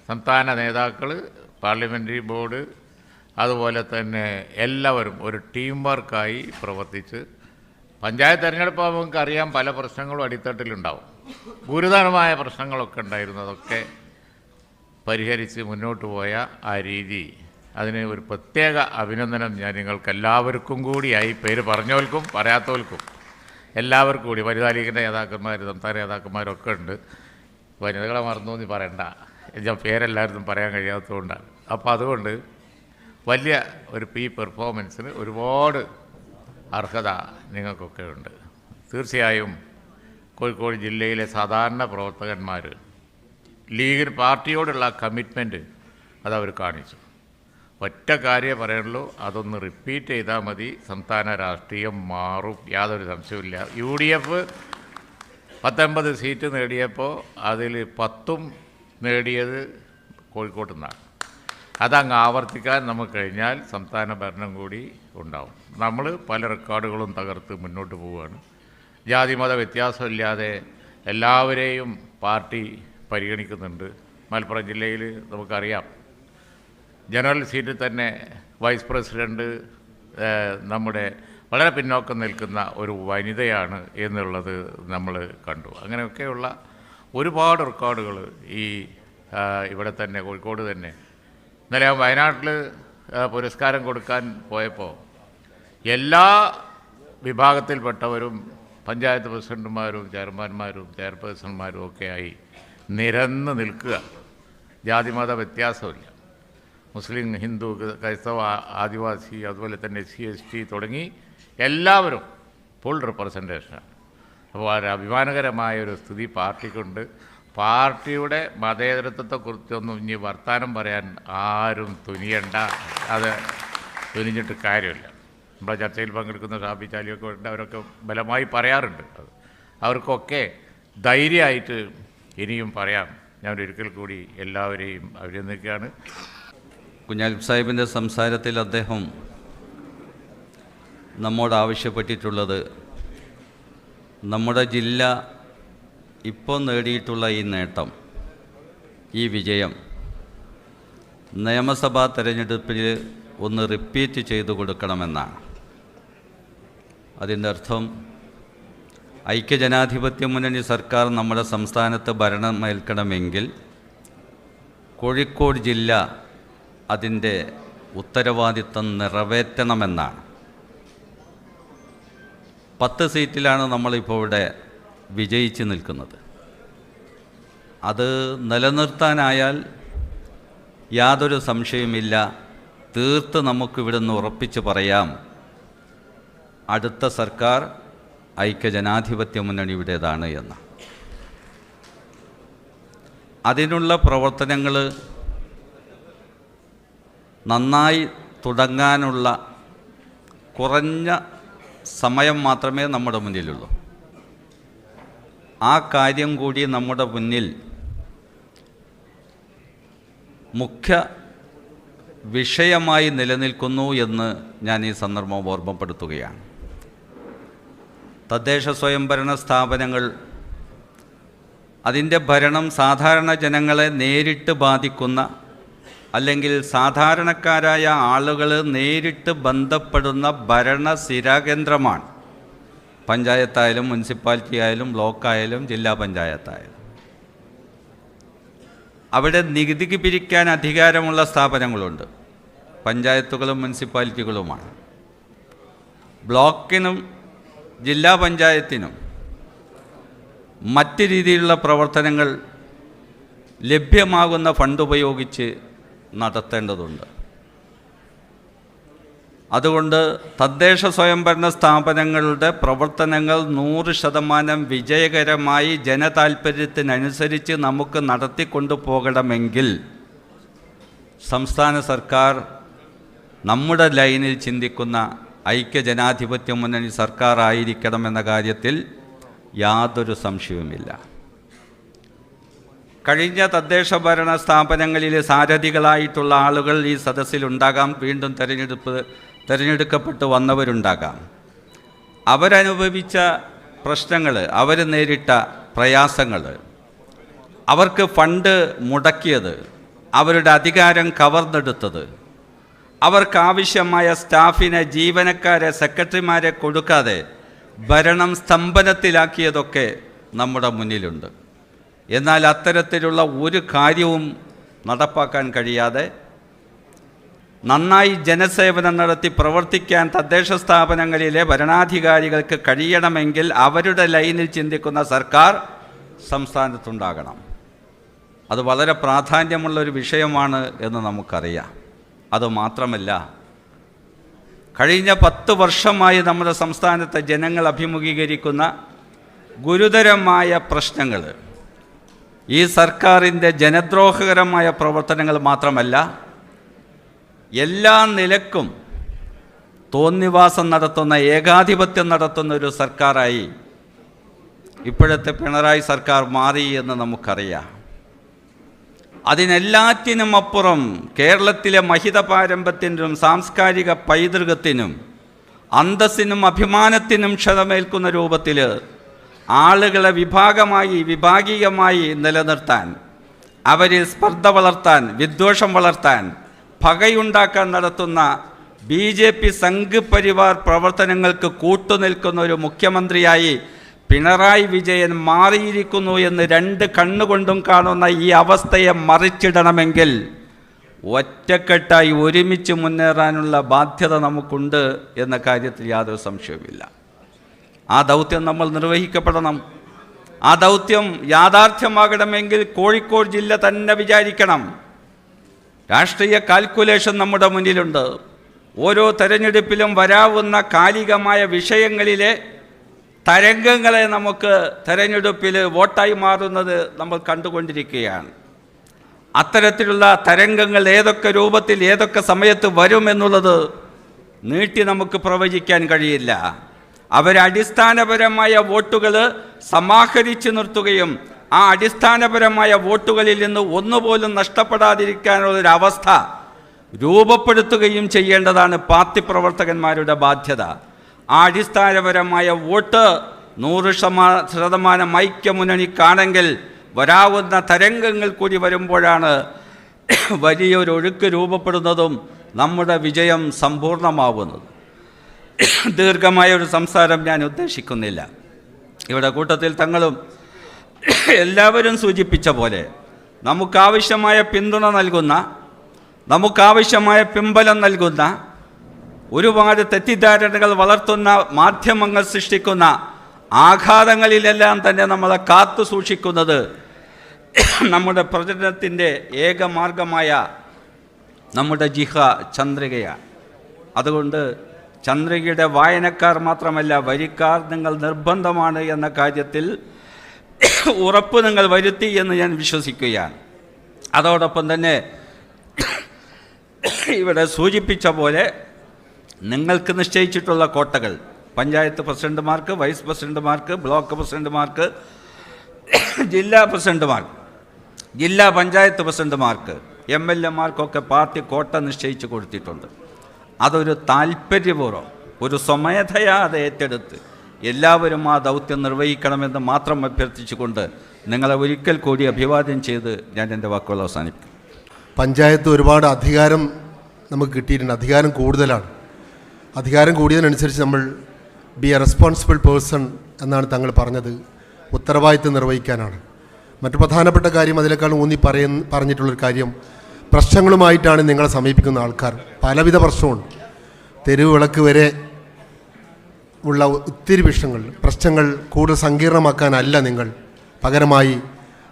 സംസ്ഥാന നേതാക്കൾ, പാർലമെൻ്ററി ബോർഡ്, അതുപോലെ തന്നെ എല്ലാവരും ഒരു ടീം വർക്കായി പ്രവർത്തിച്ച്, പഞ്ചായത്ത് തെരഞ്ഞെടുപ്പ് നമുക്കറിയാം പല പ്രശ്നങ്ങളും അടിത്തട്ടിലുണ്ടാവും, ഗുരുതരമായ പ്രശ്നങ്ങളൊക്കെ ഉണ്ടായിരുന്നു, അതൊക്കെ പരിഹരിച്ച് മുന്നോട്ട് പോയ ആ രീതി, അതിന് ഒരു പ്രത്യേക അഭിനന്ദനം ഞാൻ നിങ്ങൾക്ക് എല്ലാവർക്കും കൂടിയായി, പേര് പറഞ്ഞവർക്കും പറയാത്തവർക്കും എല്ലാവർക്കും കൂടി, വനിതാ ലീഗിൻ്റെ നേതാക്കന്മാർ, സംസ്ഥാന നേതാക്കന്മാരൊക്കെ ഉണ്ട്. വനിതകളെ മറന്നു എന്ന് പറയണ്ട, ഞാൻ പേരെല്ലാവരും പറയാൻ കഴിയാത്തതുകൊണ്ടാണ്. അപ്പോൾ അതുകൊണ്ട് വലിയ ഒരു പെർഫോമൻസിന് ഒരുപാട് അർഹത നിങ്ങൾക്കൊക്കെ ഉണ്ട്. തീർച്ചയായും കോഴിക്കോട് ജില്ലയിലെ സാധാരണ പ്രവർത്തകന്മാർ ലീഗിന് പാർട്ടിയോടുള്ള കമ്മിറ്റ്മെൻറ്റ് അതവർ കാണിച്ചു. ഒറ്റ കാര്യമേ പറയുള്ളൂ, അതൊന്ന് റിപ്പീറ്റ് ചെയ്താൽ മതി, സംസ്ഥാന രാഷ്ട്രീയം മാറും, യാതൊരു സംശയവുമില്ല. UDF 19 സീറ്റ് നേടിയപ്പോൾ അതിൽ 10 നേടിയത് കോഴിക്കോട്ട് നിന്നാണ്. അതങ്ങ് ആവർത്തിക്കാൻ നമുക്ക് കഴിഞ്ഞാൽ സംസ്ഥാന ഭരണം കൂടി ഉണ്ടാവും. നമ്മൾ പല റെക്കോർഡുകളും തകർത്ത് മുന്നോട്ട് പോവുകയാണ്. ജാതിമത വ്യത്യാസമില്ലാതെ എല്ലാവരെയും പാർട്ടി പരിഗണിക്കുന്നുണ്ട്. മലപ്പുറം ജില്ലയിൽ നമുക്കറിയാം, ജനറൽ സീറ്റിൽ തന്നെ വൈസ് പ്രസിഡൻറ്റ് നമ്മുടെ വളരെ പിന്നോക്കം നിൽക്കുന്ന ഒരു വനിതയാണ് എന്നുള്ളത് നമ്മൾ കണ്ടു. അങ്ങനെയൊക്കെയുള്ള ഒരുപാട് റെക്കോർഡുകൾ ഇവിടെ തന്നെ കോഴിക്കോട് തന്നെ. ഇന്നലെ വയനാട്ടിൽ പുരസ്കാരം കൊടുക്കാൻ പോയപ്പോൾ എല്ലാ വിഭാഗത്തിൽപ്പെട്ടവരും പഞ്ചായത്ത് പ്രസിഡന്റുമാരും ചെയർമാന്മാരും ചെയർപേഴ്സൺമാരും ഒക്കെയായി നിരന്ന് നിൽക്കുക. ജാതിമത വ്യത്യാസമില്ല, മുസ്ലിം, ഹിന്ദു, ക്രൈസ്തവ, ആദിവാസി, അതുപോലെ തന്നെ SC ST തുടങ്ങി എല്ലാവരും ഫുൾ റിപ്രസെൻറ്റേഷനാണ്. അപ്പോൾ ഒരു അഭിമാനകരമായ ഒരു സ്ഥിതി പാർട്ടിക്കുണ്ട്. പാർട്ടിയുടെ മതേതരത്വത്തെക്കുറിച്ചൊന്നും ഇനി വർത്തമാനം പറയാൻ ആരും തുനിയണ്ട. അത് തുനിഞ്ഞിട്ട് കാര്യമില്ല. നമ്മുടെ ചർച്ചയിൽ പങ്കെടുക്കുന്ന ഷാഫി ചാലിയൊക്കെ ഉണ്ട്, അവരൊക്കെ ബലമായി പറയാറുണ്ട്. അവർക്കൊക്കെ ധൈര്യമായിട്ട് ഇനിയും പറയാം. ഞാൻ ഒരിക്കൽ കൂടി എല്ലാവരെയും അഭിനന്ദിക്കുകയാണ്. കുഞ്ഞാലിക്കുട്ടി സാഹിബിൻ്റെ സംസാരത്തിൽ അദ്ദേഹം നമ്മോട് ആവശ്യപ്പെട്ടിട്ടുള്ളത് നമ്മുടെ ജില്ല ഇപ്പോൾ നേടിയിട്ടുള്ള ഈ നേട്ടം, ഈ വിജയം നിയമസഭാ തെരഞ്ഞെടുപ്പിൽ ഒന്ന് റിപ്പീറ്റ് ചെയ്തു കൊടുക്കണമെന്നാണ്. അതിൻ്റെ അർത്ഥം ഐക്യജനാധിപത്യ മുന്നണി സർക്കാർ നമ്മുടെ സംസ്ഥാനത്ത് ഭരണമേൽക്കണമെങ്കിൽ കോഴിക്കോട് ജില്ല അതിൻ്റെ ഉത്തരവാദിത്തം നിറവേറ്റണമെന്നാണ്. 10 സീറ്റിലാണ് നമ്മളിപ്പോൾ ഇവിടെ വിജയിച്ച് നിൽക്കുന്നത്. അത് നിലനിർത്താനായാൽ യാതൊരു സംശയവുമില്ല, തീർത്ത് നമുക്കിവിടെ നിന്ന് ഉറപ്പിച്ച് പറയാം, അടുത്ത സർക്കാർ ഐക്യജനാധിപത്യ മുന്നണിയുടേതാണ് എന്ന്. അതിനുള്ള പ്രവർത്തനങ്ങൾ നന്നായി തുടങ്ങാനുള്ള കുറഞ്ഞ സമയം മാത്രമേ നമ്മുടെ മുന്നിലുള്ളൂ. ആ കാര്യം കൂടി നമ്മുടെ മുന്നിൽ മുഖ്യ വിഷയമായി നിലനിൽക്കുന്നു എന്ന് ഞാൻ ഈ സന്ദർഭം ഓർമ്മപ്പെടുത്തുകയാണ്. തദ്ദേശ സ്വയംഭരണ സ്ഥാപനങ്ങൾ, അതിൻ്റെ ഭരണം സാധാരണ ജനങ്ങളെ നേരിട്ട് ബാധിക്കുന്ന, അല്ലെങ്കിൽ സാധാരണക്കാരായ ആളുകൾ നേരിട്ട് ബന്ധപ്പെടുന്ന ഭരണ സ്ഥിരാകേന്ദ്രമാണ്. പഞ്ചായത്തായാലും മുനിസിപ്പാലിറ്റി ആയാലും ബ്ലോക്കായാലും ജില്ലാ പഞ്ചായത്തായാലും. അവിടെ നികുതി പിരിക്കാൻ അധികാരമുള്ള സ്ഥാപനങ്ങളുണ്ട്, പഞ്ചായത്തുകളും മുനിസിപ്പാലിറ്റികളുമാണ്. ബ്ലോക്കിനും ജില്ലാ പഞ്ചായത്തിനും മറ്റ് രീതിയിലുള്ള പ്രവർത്തനങ്ങൾ ലഭ്യമാകുന്ന ഫണ്ട് ഉപയോഗിച്ച് നടത്തേണ്ടതുണ്ട്. അതുകൊണ്ട് തദ്ദേശ സ്വയംഭരണ സ്ഥാപനങ്ങളുടെ പ്രവർത്തനങ്ങൾ 100% വിജയകരമായി ജനതാൽപര്യത്തിനനുസരിച്ച് നമുക്ക് നടത്തിക്കൊണ്ടു പോകണമെങ്കിൽ സംസ്ഥാന സർക്കാർ നമ്മുടെ ലൈനിൽ ചിന്തിക്കുന്ന ഐക്യജനാധിപത്യ മുന്നണി സർക്കാർ ആയിരിക്കണമെന്ന കാര്യത്തിൽ യാതൊരു സംശയവുമില്ല. കഴിഞ്ഞ തദ്ദേശ ഭരണ സ്ഥാപനങ്ങളിലെ സാരഥികളായിട്ടുള്ള ആളുകൾ ഈ സദസ്സിലുണ്ടാകാം, വീണ്ടും തിരഞ്ഞെടുക്കപ്പെട്ട് വന്നവരുണ്ടാകാം. അവരനുഭവിച്ച പ്രശ്നങ്ങൾ, അവർ നേരിട്ട പ്രയാസങ്ങൾ, അവർക്ക് ഫണ്ട് മുടക്കിയത്, അവരുടെ അധികാരം കവർന്നെടുത്തത്, അവർക്കാവശ്യമായ സ്റ്റാഫിനെ, ജീവനക്കാരെ, സെക്രട്ടറിമാരെ കൊടുക്കാതെ ഭരണം സ്തംഭനത്തിലാക്കിയതൊക്കെ നമ്മുടെ മുന്നിലുണ്ട്. എന്നാൽ അത്തരത്തിലുള്ള ഒരു കാര്യവും നടപ്പാക്കാൻ കഴിയാതെ നന്നായി ജനസേവനം നടത്തി പ്രവർത്തിക്കാൻ തദ്ദേശ സ്ഥാപനങ്ങളിലെ ഭരണാധികാരികൾക്ക് കഴിയണമെങ്കിൽ അവരുടെ ലൈനിൽ ചിന്തിക്കുന്ന സർക്കാർ സംസ്ഥാനത്തുണ്ടാകണം. അത് വളരെ പ്രാധാന്യമുള്ളൊരു വിഷയമാണ് എന്ന് നമുക്കറിയാം. അതുമാത്രമല്ല, കഴിഞ്ഞ 10 വർഷമായി നമ്മുടെ സംസ്ഥാനത്തെ ജനങ്ങൾ അഭിമുഖീകരിക്കുന്ന ഗുരുതരമായ പ്രശ്നങ്ങൾ ഈ സർക്കാരിൻ്റെ ജനദ്രോഹകരമായ പ്രവർത്തനങ്ങൾ മാത്രമല്ല, എല്ലാ നിലക്കും തോന്നിവാസം നടത്തുന്ന, ഏകാധിപത്യം നടത്തുന്ന ഒരു സർക്കാരായി ഇപ്പോഴത്തെ പിണറായി സർക്കാർ മാറി എന്ന് നമുക്കറിയാം. അതിനെല്ലാറ്റിനും അപ്പുറം കേരളത്തിലെ മഹിത പാരമ്പര്യത്തിനും സാംസ്കാരിക പൈതൃകത്തിനും അന്തസ്സിനും അഭിമാനത്തിനും ക്ഷതമേൽക്കുന്ന രൂപത്തിൽ ആളുകളെ വിഭാഗീയമായി നിലനിർത്താൻ, അവരിൽ സ്പർദ്ധ വളർത്താൻ, വിദ്വേഷം വളർത്താൻ, പകയുണ്ടാക്കാൻ നടത്തുന്ന BJP സംഘ് പരിവാർ പ്രവർത്തനങ്ങൾക്ക് കൂട്ടുനിൽക്കുന്ന ഒരു മുഖ്യമന്ത്രിയായി പിണറായി വിജയൻ മാറിയിരിക്കുന്നു എന്ന് 2 കണ്ണുകൊണ്ടും കാണുന്ന ഈ അവസ്ഥയെ മറിച്ചിടണമെങ്കിൽ ഒറ്റക്കെട്ടായി ഒരുമിച്ച് മുന്നേറാനുള്ള ബാധ്യത നമുക്കുണ്ട് എന്ന കാര്യത്തിൽ യാതൊരു സംശയവുമില്ല. ആ ദൗത്യം നമ്മൾ നിർവഹിക്കപ്പെടണം. ആ ദൗത്യം യാഥാർത്ഥ്യമാകണമെങ്കിൽ കോഴിക്കോട് ജില്ല തന്നെ വിചാരിക്കണം. രാഷ്ട്രീയ കാൽക്കുലേഷൻ നമ്മുടെ മുന്നിലുണ്ട്. ഓരോ തെരഞ്ഞെടുപ്പിലും വരാവുന്ന കാലികമായ വിഷയങ്ങളിലെ തരംഗങ്ങളെ നമുക്ക് തെരഞ്ഞെടുപ്പിൽ വോട്ടായി മാറുന്നത് നമ്മൾ കണ്ടുകൊണ്ടിരിക്കുകയാണ്. അത്തരത്തിലുള്ള തരംഗങ്ങൾ ഏതൊക്കെ രൂപത്തിൽ ഏതൊക്കെ സമയത്ത് വരുമെന്നുള്ളത് നീട്ടി നമുക്ക് പ്രവചിക്കാൻ കഴിയില്ല. അവരടിസ്ഥാനപരമായ വോട്ടുകൾ സമാഹരിച്ച് നിർത്തുകയും ആ അടിസ്ഥാനപരമായ വോട്ടുകളിൽ നിന്ന് ഒന്നുപോലും നഷ്ടപ്പെടാതിരിക്കാനുള്ളൊരവസ്ഥ രൂപപ്പെടുത്തുകയും ചെയ്യേണ്ടതാണ് പാർട്ടി പ്രവർത്തകന്മാരുടെ ബാധ്യത. ആ അടിസ്ഥാനപരമായ വോട്ട് 100% ഐക്യമുന്നണിക്കാണെങ്കിൽ വരാവുന്ന തരംഗങ്ങൾ കൂടി വരുമ്പോഴാണ് വലിയൊരൊഴുക്ക് രൂപപ്പെടുന്നതും നമ്മുടെ വിജയം സമ്പൂർണ്ണമാവുന്നത്. ദീർഘമായ ഒരു സംസാരം ഞാൻ ഉദ്ദേശിക്കുന്നില്ല. ഇവിടെ കൂട്ടത്തിൽ തങ്ങളും എല്ലാവരും സൂചിപ്പിച്ച പോലെ നമുക്കാവശ്യമായ പിന്തുണ നൽകുന്ന, നമുക്കാവശ്യമായ പിൻബലം നൽകുന്ന, ഒരുപാട് തെറ്റിദ്ധാരണകൾ വളർത്തുന്ന മാധ്യമങ്ങൾ സൃഷ്ടിക്കുന്ന ആഘാതങ്ങളിലെല്ലാം തന്നെ നമ്മളെ കാത്തു സൂക്ഷിക്കുന്നത് നമ്മുടെ പ്രചരണത്തിൻ്റെ ഏകമാർഗമായ നമ്മുടെ ജിഹ ചന്ദ്രികയാണ്. അതുകൊണ്ട് ചന്ദ്രികയുടെ വായനക്കാർ മാത്രമല്ല വരിക്കാർ നിങ്ങൾ നിർബന്ധമാണ് എന്ന കാര്യത്തിൽ ഉറപ്പ് നിങ്ങൾ വരുത്തി എന്ന് ഞാൻ വിശ്വസിക്കുകയാണ്. അതോടൊപ്പം തന്നെ ഇവിടെ സൂചിപ്പിച്ച പോലെ നിങ്ങൾക്ക് നിശ്ചയിച്ചിട്ടുള്ള കോട്ടകൾ പഞ്ചായത്ത് പ്രസിഡന്റുമാർക്ക്, വൈസ് പ്രസിഡന്റുമാർക്ക്, ബ്ലോക്ക് പ്രസിഡന്റുമാർക്ക്, ജില്ലാ പ്രസിഡന്റുമാർക്ക്, ജില്ലാ പഞ്ചായത്ത് പ്രസിഡന്റുമാർക്ക്, MLA-മാർക്കൊക്കെ പാർട്ടി കോട്ട നിശ്ചയിച്ച് കൊടുത്തിട്ടുണ്ട്. അതൊരു താല്പര്യപൂർവ്വം ഒരു സ്വമേധയാ അത് ഏറ്റെടുത്ത് എല്ലാവരും ആ ദൗത്യം നിർവഹിക്കണമെന്ന് മാത്രം അഭ്യർത്ഥിച്ചുകൊണ്ട് നിങ്ങളെ ഒരിക്കൽ കൂടി അഭിവാദ്യം ചെയ്ത് ഞാൻ എൻ്റെ വാക്കുകൾ അവസാനിപ്പിക്കും. പഞ്ചായത്ത് ഒരുപാട് അധികാരം നമുക്ക് കിട്ടിയിട്ടുണ്ട്. അധികാരം കൂടുതലാണ്. അധികാരം കൂടിയതിനനുസരിച്ച് നമ്മൾ ബി എ റെസ്പോൺസിബിൾ പേഴ്സൺ എന്നാണ് തങ്ങൾ പറഞ്ഞത്. ഉത്തരവാദിത്വം നിർവഹിക്കാനാണ്. മറ്റു പ്രധാനപ്പെട്ട കാര്യം അതിനേക്കാളും ഊന്നി പറഞ്ഞിട്ടുള്ളൊരു കാര്യം, പ്രശ്നങ്ങളുമായിട്ടാണ് നിങ്ങളെ സമീപിക്കുന്ന ആൾക്കാർ. പലവിധ പ്രശ്നമുണ്ട്. തെരുവ് വിളക്ക് വരെ ഉള്ള ഒത്തിരി പ്രശ്നങ്ങൾ കൂടുതൽ സങ്കീർണമാക്കാനല്ല നിങ്ങൾ, പകരമായി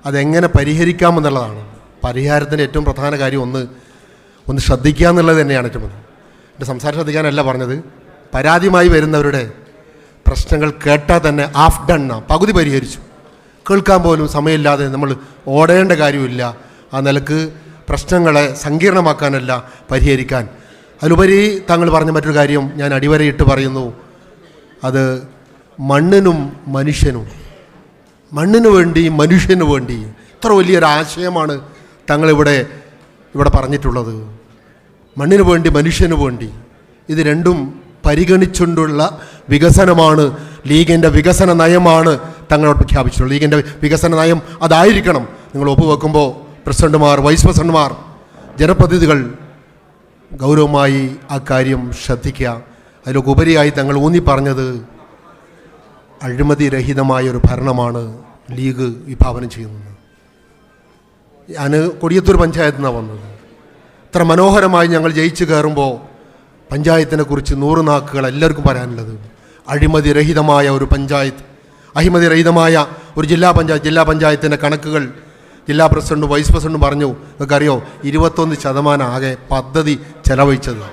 അതെങ്ങനെ പരിഹരിക്കാമെന്നുള്ളതാണ്. പരിഹാരത്തിൻ്റെ ഏറ്റവും പ്രധാന കാര്യം ഒന്ന് ശ്രദ്ധിക്കുക എന്നുള്ളത് തന്നെയാണ് ഏറ്റവും പ്രധാനം. എൻ്റെ സംസാരം ശ്രദ്ധിക്കാനല്ല പറഞ്ഞത്. പരാതിയുമായി വരുന്നവരുടെ പ്രശ്നങ്ങൾ കേട്ടാൽ തന്നെ ഹാഫ് ഡൺ, പകുതി പരിഹരിച്ചു. കേൾക്കാൻ പോലും സമയമില്ലാതെ നമ്മൾ ഓടേണ്ട കാര്യമില്ല. ആ നിലക്ക് പ്രശ്നങ്ങളെ സങ്കീർണമാക്കാനല്ല, പരിഹരിക്കാൻ. അതിലുപരി താങ്കൾ പറഞ്ഞ മറ്റൊരു കാര്യം ഞാൻ അടിവരയിട്ട് പറയുന്നു. അത് മണ്ണിനും മനുഷ്യനും, മണ്ണിനു വേണ്ടി മനുഷ്യന് വേണ്ടി ഇത്ര വലിയൊരാശയമാണ് തങ്ങളിവിടെ പറഞ്ഞിട്ടുള്ളത്. മണ്ണിനു വേണ്ടി മനുഷ്യന് വേണ്ടി, ഇത് രണ്ടും പരിഗണിച്ചുകൊണ്ടുള്ള വികസനമാണ്, ലീഗിൻ്റെ വികസന നയമാണ് തങ്ങളോട് പ്രഖ്യാപിച്ചിട്ടുള്ളത്. ലീഗിൻ്റെ വികസന നയം അതായിരിക്കണം. നിങ്ങൾ ഒപ്പുവെക്കുമ്പോൾ പ്രസിഡന്റുമാർ, വൈസ് പ്രസിഡന്റുമാർ, ജനപ്രതിനിധികൾ ഗൗരവമായി ആ കാര്യം ശ്രദ്ധിക്കുക. അതിലൊക്കെ ഉപരിയായി തങ്ങൾ ഊന്നി പറഞ്ഞത് അഴിമതിരഹിതമായൊരു ഭരണമാണ് ലീഗ് വിഭാവനം ചെയ്യുന്നത്. ഞാൻ കൊടിയത്തൂർ പഞ്ചായത്തിൽ നിന്നാണ് വന്നത്. ഇത്ര മനോഹരമായി ഞങ്ങൾ ജയിച്ചു കയറുമ്പോൾ പഞ്ചായത്തിനെ കുറിച്ച് 100 നാക്കുകൾ എല്ലാവർക്കും പറയാനുള്ളത്. അഴിമതിരഹിതമായ ഒരു പഞ്ചായത്ത്, അഴിമതിരഹിതമായ ഒരു ജില്ലാ പഞ്ചായത്തിൻ്റെ കണക്കുകൾ ജില്ലാ പ്രസിഡന്റും വൈസ് പ്രസിഡന്റും പറഞ്ഞു. നിങ്ങൾക്കറിയോ, 21% ആകെ പദ്ധതി ചെലവഴിച്ചത്.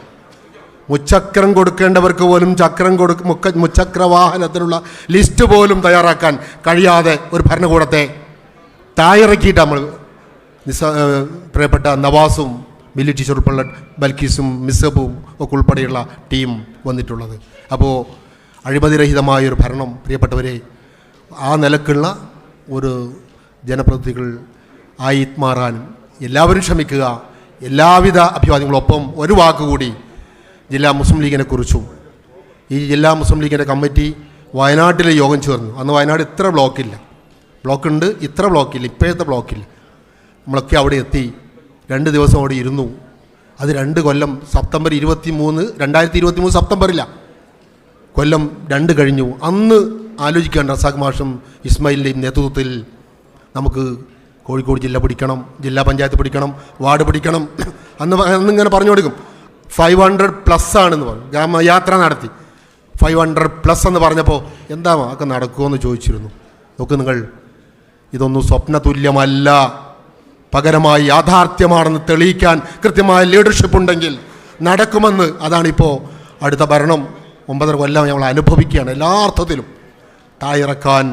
മുച്ചക്രം കൊടുക്കേണ്ടവർക്ക് പോലും മുച്ചക്ര വാഹനത്തിനുള്ള ലിസ്റ്റ് പോലും തയ്യാറാക്കാൻ കഴിയാതെ ഒരു ഭരണകൂടത്തെ തായിറക്കിയിട്ട് നമ്മൾ പ്രിയപ്പെട്ട നവാസും മില്ലി ടീച്ചർ ഉൾപ്പെടെ ബൽക്കീസും മിസബും ഒക്കെ ഉൾപ്പെടെയുള്ള ടീം വന്നിട്ടുള്ളത്. അപ്പോൾ അഴിമതിരഹിതമായൊരു ഭരണം പ്രിയപ്പെട്ടവരെ, ആ നിലക്കുള്ള ഒരു ജനപ്രതിനിധികൾ ആയി മാറാൻ എല്ലാവരും ശ്രമിക്കുക. എല്ലാവിധ അഭിവാദ്യങ്ങളൊപ്പം ഒരു വാക്കുകൂടി ജില്ലാ മുസ്ലിം ലീഗിനെ കുറിച്ചും. ഈ ജില്ലാ മുസ്ലിം ലീഗിൻ്റെ കമ്മിറ്റി വയനാട്ടിലെ യോഗം ചേർന്നു. അന്ന് വയനാട് ഇത്ര ബ്ലോക്കില്ല, ബ്ലോക്കുണ്ട്, ഇത്ര ബ്ലോക്കില്ല, ഇപ്പോഴത്തെ ബ്ലോക്കില്ല. നമ്മളൊക്കെ അവിടെ എത്തി 2 ദിവസം അവിടെ ഇരുന്നു. അത് 2 കൊല്ലം, സെപ്റ്റംബർ 23, 2023 സെപ്റ്റംബറില്ല, കൊല്ലം 2 കഴിഞ്ഞു. അന്ന് ആലോചിക്കാൻ റസാഖ് മാഷും ഇസ്മായിലിൻ്റെയും നേതൃത്വത്തിൽ നമുക്ക് കോഴിക്കോട് ജില്ല പിടിക്കണം, ജില്ലാ പഞ്ചായത്ത് പിടിക്കണം, വാർഡ് പിടിക്കണം. അന്നിങ്ങനെ പറഞ്ഞു കൊടുക്കും. 500+ ആണെന്ന് പറഞ്ഞു. ഗ്രാമയാത്ര നടത്തി 500+ എന്ന് പറഞ്ഞപ്പോൾ എന്താ ഒക്കെ നടക്കുമെന്ന് ചോദിച്ചിരുന്നു. നോക്ക് നിങ്ങൾ, ഇതൊന്നും സ്വപ്നതുല്യമല്ല, പകരമായി യാഥാർത്ഥ്യമാണെന്ന് തെളിയിക്കാൻ കൃത്യമായ ലീഡർഷിപ്പ് ഉണ്ടെങ്കിൽ നടക്കുമെന്ന്. അതാണിപ്പോൾ അടുത്ത ഭരണം 9.5 കൊല്ലം ഞങ്ങൾ അനുഭവിക്കുകയാണ്. എല്ലാ അർത്ഥത്തിലും താഴിറക്കാൻ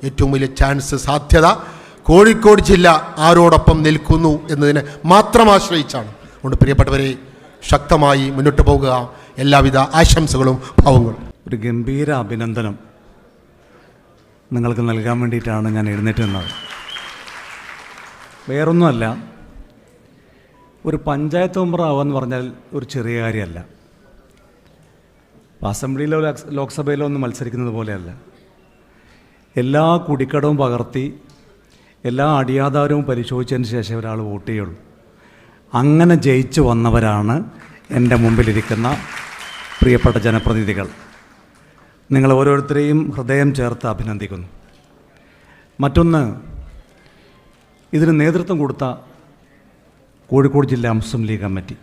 ഏറ്റവും വലിയ ചാൻസ്, സാധ്യത കോഴിക്കോട് ജില്ല ആരോടൊപ്പം നിൽക്കുന്നു എന്നതിനെ മാത്രം ആശ്രയിച്ചാണ്. അതുകൊണ്ട് പ്രിയപ്പെട്ടവരെ, ശക്തമായി മുന്നോട്ട് പോകുക. എല്ലാവിധ ആശംസകളും ഭാവങ്ങളും. ഒരു ഗംഭീര അഭിനന്ദനം നിങ്ങൾക്ക് നൽകാൻ വേണ്ടിയിട്ടാണ് ഞാൻ എഴുന്നേറ്റ് നിന്നത്. വേറൊന്നുമല്ല, ഒരു പഞ്ചായത്ത് മെമ്പർ ആവുകയെന്ന് പറഞ്ഞാൽ ഒരു ചെറിയ കാര്യമല്ല. അസംബ്ലിയിലോ ലോക്സഭയിലോ ഒന്നും മത്സരിക്കുന്നത് പോലെയല്ല. എല്ലാ കുടിക്കടവും പകർത്തി എല്ലാ അടിയാധാരവും പരിശോധിച്ചതിന് ശേഷം ഒരാൾ വോട്ട് ചെയ്യുള്ളൂ. അങ്ങനെ ജയിച്ചു വന്നവരാണ് എൻ്റെ മുമ്പിലിരിക്കുന്ന പ്രിയപ്പെട്ട ജനപ്രതിനിധികൾ. നിങ്ങൾ ഓരോരുത്തരെയും ഹൃദയം ചേർത്ത് അഭിനന്ദിക്കുന്നു. മറ്റൊന്ന്, ഇതിന് നേതൃത്വം കൊടുത്ത കോഴിക്കോട് ജില്ലാ മുസ്ലിം ലീഗ് കമ്മിറ്റി.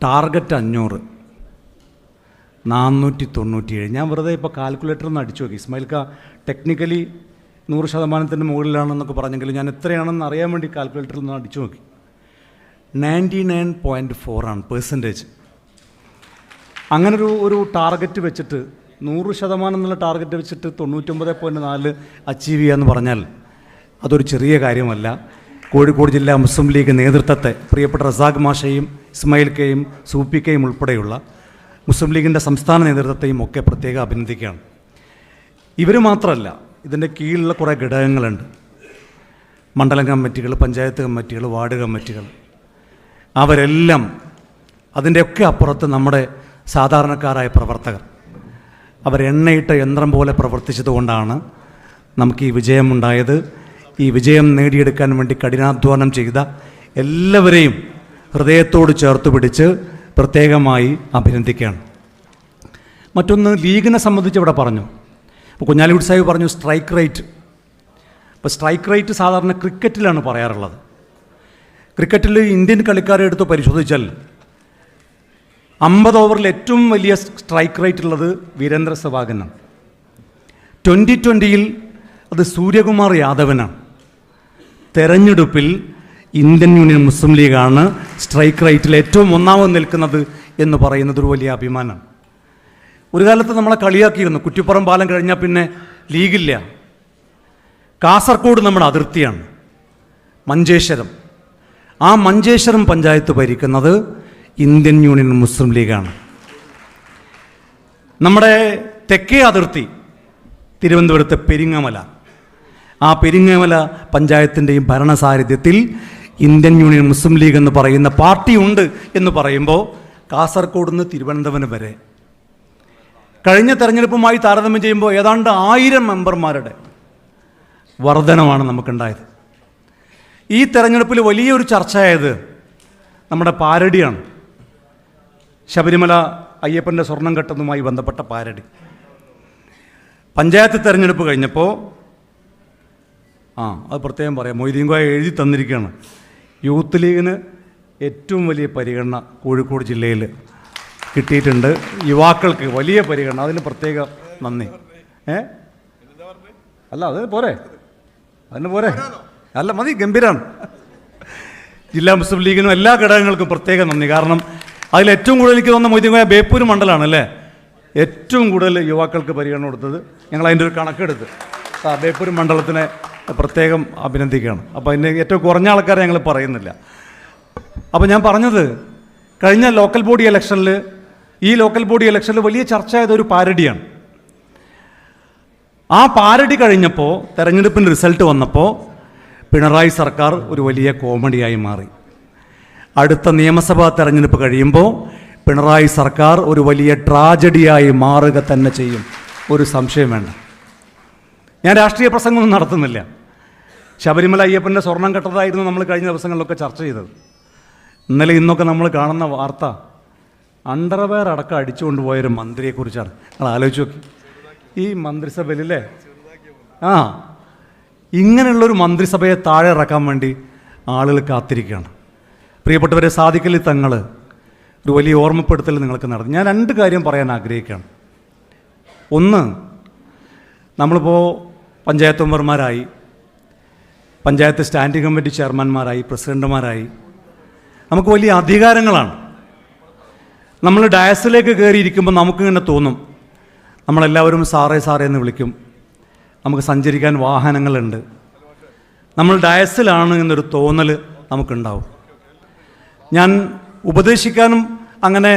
ടാർഗറ്റ് 500, 497. ഞാൻ വെറുതെ ഇപ്പോൾ കാൽക്കുലേറ്റർ ഒന്ന് അടിച്ചു നോക്കി. ഇസ്മായിൽക്ക ടെക്നിക്കലി 100% മുകളിലാണെന്നൊക്കെ പറഞ്ഞെങ്കിലും ഞാൻ എത്രയാണെന്ന് അറിയാൻ വേണ്ടി കാൽക്കുലേറ്ററിൽ ഒന്ന് അടിച്ചു നോക്കി. 99.4 ആണ് പെർസെൻറ്റേജ്. അങ്ങനെ ഒരു ടാർഗറ്റ് വെച്ചിട്ട് 100% എന്നുള്ള ടാർഗറ്റ് വെച്ചിട്ട് 99.4 അച്ചീവ് ചെയ്യുക എന്ന് പറഞ്ഞാൽ അതൊരു ചെറിയ കാര്യമല്ല. കോഴിക്കോട് ജില്ലാ മുസ്ലിം ലീഗ് നേതൃത്വത്തെ, പ്രിയപ്പെട്ട റസാഖ് മാഷയും ഇസ്മായിൽ കെയും സൂപ്പി കെയും ഉൾപ്പെടെയുള്ള മുസ്ലിം ലീഗിൻ്റെ സംസ്ഥാന നേതൃത്വത്തെയും ഒക്കെ പ്രത്യേകം അഭിനന്ദിക്കുകയാണ്. ഇവർ മാത്രമല്ല, ഇതിൻ്റെ കീഴിലുള്ള കുറേ ഘടകങ്ങളുണ്ട്. മണ്ഡലം കമ്മിറ്റികൾ, പഞ്ചായത്ത് കമ്മിറ്റികൾ, വാർഡ് കമ്മിറ്റികൾ, അവരെല്ലാം അതിൻ്റെയൊക്കെ അപ്പുറത്ത് നമ്മുടെ സാധാരണക്കാരായ പ്രവർത്തകർ അവരെണ്ണയിട്ട യന്ത്രം പോലെ പ്രവർത്തിച്ചതുകൊണ്ടാണ് നമുക്ക് ഈ വിജയമുണ്ടായത്. ഈ വിജയം നേടിയെടുക്കാൻ വേണ്ടി കഠിനാധ്വാനം ചെയ്ത എല്ലാവരെയും ഹൃദയത്തോട് ചേർത്ത് പിടിച്ച് പ്രത്യേകമായി അഭിനന്ദിക്കുകയാണ്. മറ്റൊന്ന്, ലീഗിനെ സംബന്ധിച്ച് ഇവിടെ പറഞ്ഞു. ഇപ്പോൾ കുഞ്ഞാലിക്കുട്ടി സാഹിബ് പറഞ്ഞു സ്ട്രൈക്ക് റേറ്റ്. അപ്പോൾ സ്ട്രൈക്ക് റേറ്റ് സാധാരണ ക്രിക്കറ്റിലാണ് പറയാറുള്ളത്. ക്രിക്കറ്റിൽ ഇന്ത്യൻ കളിക്കാരെ എടുത്ത് പരിശോധിച്ചാൽ 50 ഓവറിൽ ഏറ്റവും വലിയ സ്ട്രൈക്ക് റേറ്റ് ഉള്ളത് വീരേന്ദ്ര സെവാഗനാണ്. 2020 അത് സൂര്യകുമാർ യാദവനാണ്. തെരഞ്ഞെടുപ്പിൽ ഇന്ത്യൻ യൂണിയൻ മുസ്ലിം ലീഗാണ് സ്ട്രൈക്ക് റേറ്റിൽ ഏറ്റവും ഒന്നാമത് നിൽക്കുന്നത് എന്ന് പറയുന്നത് ഒരു വലിയ അഭിമാനമാണ്. ഒരു കാലത്ത് നമ്മളെ കളിയാക്കിയിരുന്നു, കുറ്റിപ്പുറം പാലം കഴിഞ്ഞാൽ പിന്നെ ലീഗില്ല. കാസർഗോഡ് നമ്മുടെ അതിർത്തിയാണ്, മഞ്ചേശ്വരം. ആ മഞ്ചേശ്വരം പഞ്ചായത്ത് ഭരിക്കുന്നത് ഇന്ത്യൻ യൂണിയൻ മുസ്ലിം ലീഗാണ്. നമ്മുടെ തെക്കേ അതിർത്തി തിരുവനന്തപുരത്തെ പെരിങ്ങമല. ആ പെരിങ്ങമല പഞ്ചായത്തിൻ്റെയും ഭരണസാരഥ്യത്തിൽ ഇന്ത്യൻ യൂണിയൻ മുസ്ലിം ലീഗ് എന്ന് പറയുന്ന പാർട്ടി ഉണ്ട് എന്ന് പറയുമ്പോൾ കാസർഗോഡ് നിന്ന് തിരുവനന്തപുരം വരെ കഴിഞ്ഞ തെരഞ്ഞെടുപ്പുമായി താരതമ്യം ചെയ്യുമ്പോൾ ഏതാണ്ട് 1000 മെമ്പർമാരുടെ വർധനമാണ് നമുക്കുണ്ടായത്. ഈ തെരഞ്ഞെടുപ്പിൽ വലിയൊരു ചർച്ചയായത് നമ്മുടെ പാരഡിയാണ്. ശബരിമല അയ്യപ്പൻ്റെ സ്വർണം കെട്ടുന്നതുമായി ബന്ധപ്പെട്ട പാരഡി. പഞ്ചായത്ത് തെരഞ്ഞെടുപ്പ് കഴിഞ്ഞപ്പോൾ അത് പ്രത്യേകം പറയാം, മൊയ്തീൻ കോയ എഴുതി തന്നിരിക്കുകയാണ്. യൂത്ത് ലീഗിന് ഏറ്റവും വലിയ പരിഗണന കോഴിക്കോട് ജില്ലയിൽ കിട്ടിയിട്ടുണ്ട്. യുവാക്കൾക്ക് വലിയ പരിഗണന, അതിന് പ്രത്യേക നന്ദി. അല്ല അത് പോരെ, അതിന് പോരെ, അല്ല മതി, ഗംഭീരാണ്. ജില്ലാ മുസ്ലിം ലീഗിനും എല്ലാ ഘടകങ്ങൾക്കും പ്രത്യേക നന്ദി. കാരണം അതിലേറ്റവും കൂടുതൽ എനിക്ക് തോന്നുന്ന മൊയ്തീൻ കോയ ബേപ്പൂർ മണ്ഡലമാണ് അല്ലേ ഏറ്റവും കൂടുതൽ യുവാക്കൾക്ക് പരിഗണന കൊടുത്തത്. ഞങ്ങൾ അതിൻ്റെ ഒരു കണക്കെടുത്ത് ബേപ്പൂർ മണ്ഡലത്തിനെ പ്രത്യേകം അഭിനന്ദിക്കുകയാണ്. അപ്പോൾ അതിൻ്റെ ഏറ്റവും കുറഞ്ഞ ആൾക്കാരെ ഞങ്ങൾ പറയുന്നില്ല. അപ്പോൾ ഞാൻ പറഞ്ഞത്, കഴിഞ്ഞ ലോക്കൽ ബോഡി ഇലക്ഷനിൽ, ഈ ലോക്കൽ ബോഡി ഇലക്ഷനിൽ വലിയ ചർച്ചയായത് ഒരു പാരഡിയാണ്. ആ പാരഡി കഴിഞ്ഞപ്പോൾ, തെരഞ്ഞെടുപ്പിൻ്റെ റിസൾട്ട് വന്നപ്പോൾ പിണറായി സർക്കാർ ഒരു വലിയ കോമഡിയായി മാറി. അടുത്ത നിയമസഭാ തെരഞ്ഞെടുപ്പ് കഴിയുമ്പോൾ പിണറായി സർക്കാർ ഒരു വലിയ ട്രാജഡിയായി മാറുക തന്നെ ചെയ്യും, ഒരു സംശയം വേണ്ട. ഞാൻ രാഷ്ട്രീയ പ്രസംഗമൊന്നും നടത്തുന്നില്ല. ശബരിമല അയ്യപ്പൻ്റെ സ്വർണം കെട്ടതായിരുന്നു നമ്മൾ കഴിഞ്ഞ ദിവസങ്ങളിലൊക്കെ ചർച്ച ചെയ്തത്. ഇന്നലെ ഇന്നൊക്കെ നമ്മൾ കാണുന്ന വാർത്ത അണ്ടർവെയർ അടക്കം അടിച്ചുകൊണ്ട് പോയൊരു മന്ത്രിയെക്കുറിച്ചാണ്. നിങ്ങൾ ആലോചിച്ച് നോക്കി, ഈ മന്ത്രിസഭയിലല്ലേ ഇങ്ങനെയുള്ളൊരു മന്ത്രിസഭയെ താഴെ ഇറക്കാൻ വേണ്ടി ആളുകൾ കാത്തിരിക്കുകയാണ്. പ്രിയപ്പെട്ടവരെ, സാദിഖലി തങ്ങൾ ഒരു വലിയ ഓർമ്മപ്പെടുത്തൽ നിങ്ങൾക്ക് നടന്നു. ഞാൻ 2 കാര്യം പറയാൻ ആഗ്രഹിക്കുകയാണ്. ഒന്ന്, നമ്മളിപ്പോൾ പഞ്ചായത്ത് മെമ്പർമാരായി, പഞ്ചായത്ത് സ്റ്റാൻഡിംഗ് കമ്മിറ്റി ചെയർമാൻമാരായി, പ്രസിഡന്റുമാരായി, നമുക്ക് വലിയ അധികാരങ്ങളാണ്. നമ്മൾ ഡയസിലേക്ക് കയറിയിരിക്കുമ്പോൾ നമുക്കിങ്ങനെ തോന്നും നമ്മളെല്ലാവരും സാറേ സാറേ എന്ന് വിളിക്കും. നമുക്ക് സഞ്ചരിക്കാൻ വാഹനങ്ങളുണ്ട്. നമ്മൾ ഡയസിലാണ് എന്നൊരു തോന്നൽ നമുക്കുണ്ടാവും. ഞാൻ ഉപദേശിക്കാനും അങ്ങനെ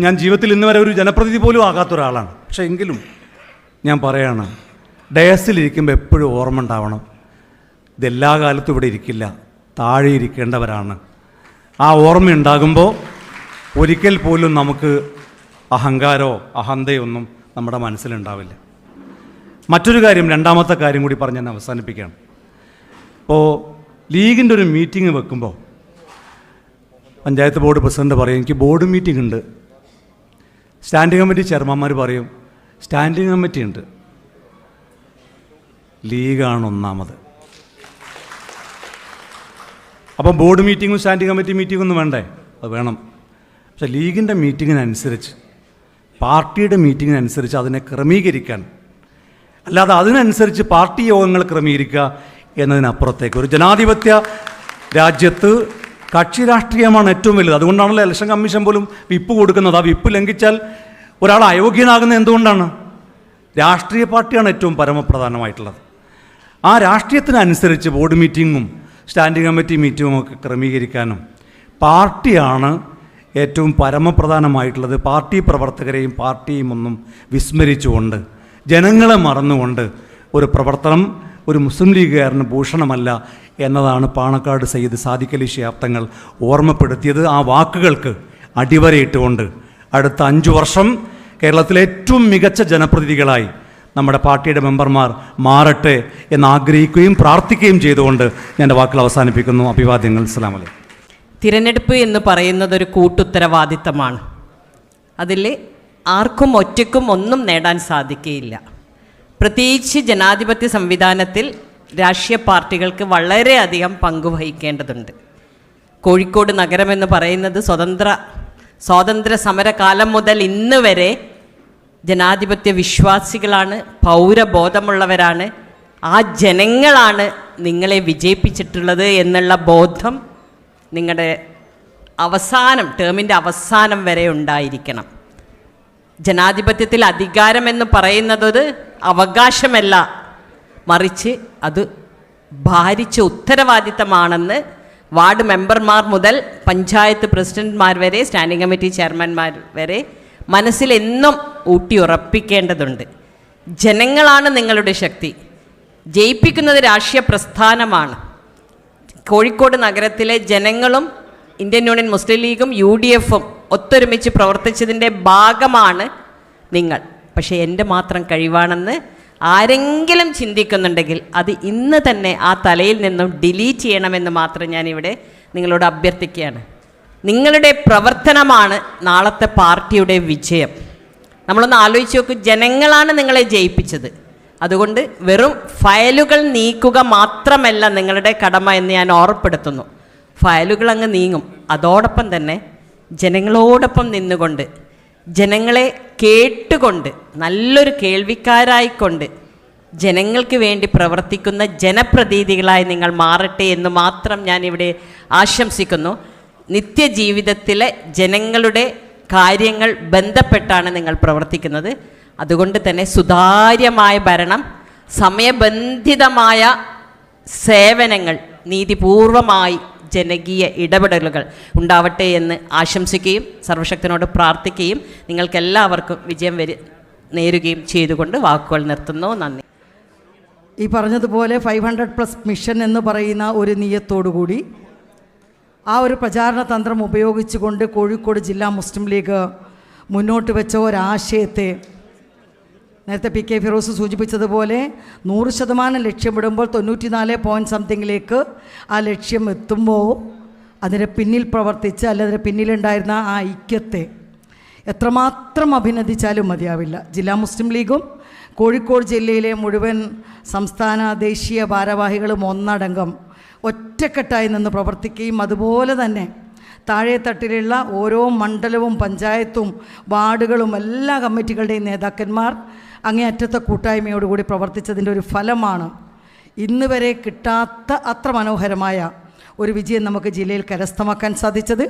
ഞാൻ ജീവിതത്തിൽ ഇന്ന് വരെ ഒരു ജനപ്രതിനിധി പോലും ആകാത്ത ഒരാളാണ്. പക്ഷേ എങ്കിലും ഞാൻ പറയാണ്, ഡയസിലിരിക്കുമ്പോൾ എപ്പോഴും ഓർമ്മ ഉണ്ടാവണം, ഇതെല്ലാ കാലത്തും ഇവിടെ ഇരിക്കില്ല, താഴെ ഇരിക്കേണ്ടവരാണ്. ആ ഓർമ്മയുണ്ടാകുമ്പോൾ ഒരിക്കൽ പോലും നമുക്ക് അഹങ്കാരമോ അഹന്തയോ ഒന്നും നമ്മുടെ മനസ്സിലുണ്ടാവില്ല. മറ്റൊരു കാര്യം, രണ്ടാമത്തെ കാര്യം കൂടി പറഞ്ഞ് ഞാൻ അവസാനിപ്പിക്കുകയാണ്. ഇപ്പോൾ ലീഗിൻ്റെ ഒരു മീറ്റിംഗ് വെക്കുമ്പോൾ പഞ്ചായത്ത് ബോർഡ് പ്രസിഡന്റ് പറയും എനിക്ക് ബോർഡ് മീറ്റിംഗ് ഉണ്ട്. സ്റ്റാൻഡിംഗ് കമ്മിറ്റി ചെയർമാന്മാർ പറയും സ്റ്റാൻഡിംഗ് കമ്മിറ്റി ഉണ്ട്. ലീഗാണ് ഒന്നാമത്. അപ്പം ബോർഡ് മീറ്റിങ്ങും സ്റ്റാൻഡിംഗ് കമ്മിറ്റി മീറ്റിംഗും ഒന്നും വേണ്ടേ? അത് വേണം. പക്ഷേ ലീഗിൻ്റെ മീറ്റിങ്ങിനനുസരിച്ച്, പാർട്ടിയുടെ മീറ്റിങ്ങിനനുസരിച്ച് അതിനെ ക്രമീകരിക്കാൻ, അല്ലാതെ അതിനനുസരിച്ച് പാർട്ടി യോഗങ്ങൾ ക്രമീകരിക്കുക എന്നതിനപ്പുറത്തേക്ക് ഒരു ജനാധിപത്യ രാജ്യത്ത് കക്ഷി രാഷ്ട്രീയമാണ് ഏറ്റവും വലുത്. അതുകൊണ്ടാണല്ലോ ഇലക്ഷൻ കമ്മീഷൻ പോലും വിപ്പ് കൊടുക്കുന്നത്. ആ വിപ്പ് ലംഘിച്ചാൽ ഒരാൾ അയോഗ്യനാകുന്നത് എന്തുകൊണ്ടാണ്? രാഷ്ട്രീയ പാർട്ടിയാണ് ഏറ്റവും പരമപ്രധാനമായിട്ടുള്ളത്. ആ രാഷ്ട്രീയത്തിനനുസരിച്ച് ബോർഡ് മീറ്റിങ്ങും സ്റ്റാൻഡിംഗ് കമ്മിറ്റി മീറ്റിങ്ങും ഒക്കെ ക്രമീകരിക്കാനും പാർട്ടിയാണ് ഏറ്റവും പരമപ്രധാനമായിട്ടുള്ളത്. പാർട്ടി പ്രവർത്തകരെയും പാർട്ടിയും ഒന്നും വിസ്മരിച്ചുകൊണ്ട്, ജനങ്ങളെ മറന്നുകൊണ്ട് ഒരു പ്രവർത്തനം ഒരു മുസ്ലിം ലീഗുകാരന് ഭൂഷണമല്ല എന്നതാണ് പാണക്കാട് സയ്യിദ് സാദിഖ് അലി ശിഹാബ് തങ്ങൾ ഓർമ്മപ്പെടുത്തിയത്. ആ വാക്കുകൾക്ക് അടിവരയിട്ടുകൊണ്ട് അടുത്ത 5 വർഷം കേരളത്തിലെ ഏറ്റവും മികച്ച ജനപ്രതിനിധികളായി നമ്മുടെ പാർട്ടിയുടെ മെമ്പർമാർ മാറട്ടെ എന്നാഗ്രഹിക്കുകയും പ്രാർത്ഥിക്കുകയും ചെയ്തുകൊണ്ട് ഞാൻ എൻ്റെ വാക്കുകൾ അവസാനിപ്പിക്കുന്നു. അഭിവാദ്യങ്ങൾ. അസ്സലാമു അലൈക്കും. തിരഞ്ഞെടുപ്പ് എന്ന് പറയുന്നത് ഒരു കൂട്ടുത്തരവാദിത്തമാണ്. അതിൽ ആർക്കും ഒറ്റയ്ക്കും ഒന്നും നേടാൻ സാധിക്കുകയില്ല. പ്രത്യേകിച്ച് ജനാധിപത്യ സംവിധാനത്തിൽ രാഷ്ട്രീയ പാർട്ടികൾക്ക് വളരെയധികം പങ്കുവഹിക്കേണ്ടതുണ്ട്. കോഴിക്കോട് നഗരമെന്ന് പറയുന്നത് സ്വാതന്ത്ര്യ സമരകാലം മുതൽ ഇന്ന് വരെ ജനാധിപത്യ വിശ്വാസികളാണ്, പൗരബോധമുള്ളവരാണ്. ആ ജനങ്ങളാണ് നിങ്ങളെ വിജയിപ്പിച്ചിട്ടുള്ളത് എന്നുള്ള ബോധം നിങ്ങളുടെ ടേമിൻ്റെ അവസാനം വരെ ഉണ്ടായിരിക്കണം. ജനാധിപത്യത്തിൽ അധികാരമെന്ന് പറയുന്നത് അവകാശമല്ല, മറിച്ച് അത് ഭാരിച്ച ഉത്തരവാദിത്തമാണെന്ന് വാർഡ് മെമ്പർമാർ മുതൽ പഞ്ചായത്ത് പ്രസിഡന്റ്മാർ വരെ സ്റ്റാൻഡിംഗ് കമ്മിറ്റി ചെയർമാൻമാർ വരെ മനസ്സിലെന്നും ഊട്ടിയുറപ്പിക്കേണ്ടതുണ്ട്. ജനങ്ങളാണ് നിങ്ങളുടെ ശക്തി. ജയിപ്പിക്കുന്നത് രാഷ്ട്രീയ പ്രസ്ഥാനമാണ്. കോഴിക്കോട് നഗരത്തിലെ ജനങ്ങളും ഇന്ത്യൻ യൂണിയൻ മുസ്ലിം ലീഗും UDFും ഒത്തൊരുമിച്ച് പ്രവർത്തിച്ചതിൻ്റെ ഭാഗമാണ് നിങ്ങൾ. പക്ഷേ എൻ്റെ മാത്രം കഴിവാണെന്ന് ആരെങ്കിലും ചിന്തിക്കുന്നുണ്ടെങ്കിൽ അത് ഇന്ന് തന്നെ ആ തലയിൽ നിന്നും ഡിലീറ്റ് ചെയ്യണമെന്ന് മാത്രം ഞാനിവിടെ നിങ്ങളോട് അഭ്യർത്ഥിക്കുകയാണ്. നിങ്ങളുടെ പ്രവർത്തനമാണ് നാളത്തെ പാർട്ടിയുടെ വിജയം. നമ്മളൊന്ന് ആലോചിച്ച് നോക്കൂ, ജനങ്ങളാണ് നിങ്ങളെ ജയിപ്പിച്ചത്. അതുകൊണ്ട് വെറും ഫയലുകൾ നീക്കുക മാത്രമല്ല നിങ്ങളുടെ കടമ എന്ന് ഞാൻ ഓർമ്മപ്പെടുത്തുന്നു. ഫയലുകൾ അങ്ങ് നീങ്ങും, അതോടൊപ്പം തന്നെ ജനങ്ങളോടൊപ്പം നിന്നുകൊണ്ട്, ജനങ്ങളെ കേട്ടുകൊണ്ട്, നല്ലൊരു കേൾവിക്കാരായിക്കൊണ്ട് ജനങ്ങൾക്ക് വേണ്ടി പ്രവർത്തിക്കുന്ന ജനപ്രതിനിധികളായി നിങ്ങൾ മാറട്ടെ എന്ന് മാത്രം ഞാനിവിടെ ആശംസിക്കുന്നു. നിത്യജീവിതത്തിലെ ജനങ്ങളുടെ കാര്യങ്ങൾ ബന്ധപ്പെട്ടാണ് നിങ്ങൾ പ്രവർത്തിക്കുന്നത്. അതുകൊണ്ട് തന്നെ സുതാര്യമായ ഭരണം, സമയബന്ധിതമായ സേവനങ്ങൾ, നീതിപൂർവമായി ജനകീയ ഇടപെടലുകൾ ഉണ്ടാവട്ടെ എന്ന് ആശംസിക്കുകയും സർവശക്തനോട് പ്രാർത്ഥിക്കുകയും നിങ്ങൾക്കെല്ലാവർക്കും വിജയം നേരുകയും ചെയ്തുകൊണ്ട് വാക്കുകൾ നിർത്തുന്നു. നന്ദി. ഈ പറഞ്ഞതുപോലെ 500+ മിഷൻ എന്ന് പറയുന്ന ഒരു നിയത്തോടുകൂടി ആ ഒരു പ്രചാരണ തന്ത്രം ഉപയോഗിച്ചുകൊണ്ട് കോഴിക്കോട് ജില്ലാ മുസ്ലിം ലീഗ് മുന്നോട്ട് വെച്ച ഒരാശയത്തെ നേരത്തെ PK ഫിറോസ് സൂചിപ്പിച്ചതുപോലെ 100% ലക്ഷ്യമിടുമ്പോൾ 94 ആ ലക്ഷ്യം എത്തുമ്പോൾ അതിന് പിന്നിൽ പ്രവർത്തിച്ച് അതിന് പിന്നിലുണ്ടായിരുന്ന ആ ഐക്യത്തെ എത്രമാത്രം അഭിനന്ദിച്ചാലും മതിയാവില്ല. ജില്ലാ മുസ്ലിം ലീഗും കോഴിക്കോട് ജില്ലയിലെ മുഴുവൻ സംസ്ഥാന ദേശീയ ഭാരവാഹികളും ഒന്നടങ്കം ഒറ്റക്കെട്ടായി നിന്ന് പ്രവർത്തിക്കുകയും അതുപോലെ തന്നെ താഴെത്തട്ടിലുള്ള ഓരോ മണ്ഡലവും പഞ്ചായത്തും വാർഡുകളും എല്ലാ കമ്മിറ്റികളുടെയും നേതാക്കന്മാർ അങ്ങേയറ്റത്തെ കൂട്ടായ്മയോടുകൂടി പ്രവർത്തിച്ചതിൻ്റെ ഒരു ഫലമാണ് ഇന്ന് വരെ കിട്ടാത്ത അത്ര മനോഹരമായ ഒരു വിജയം നമുക്ക് ജില്ലയിൽ കരസ്ഥമാക്കാൻ സാധിച്ചത്.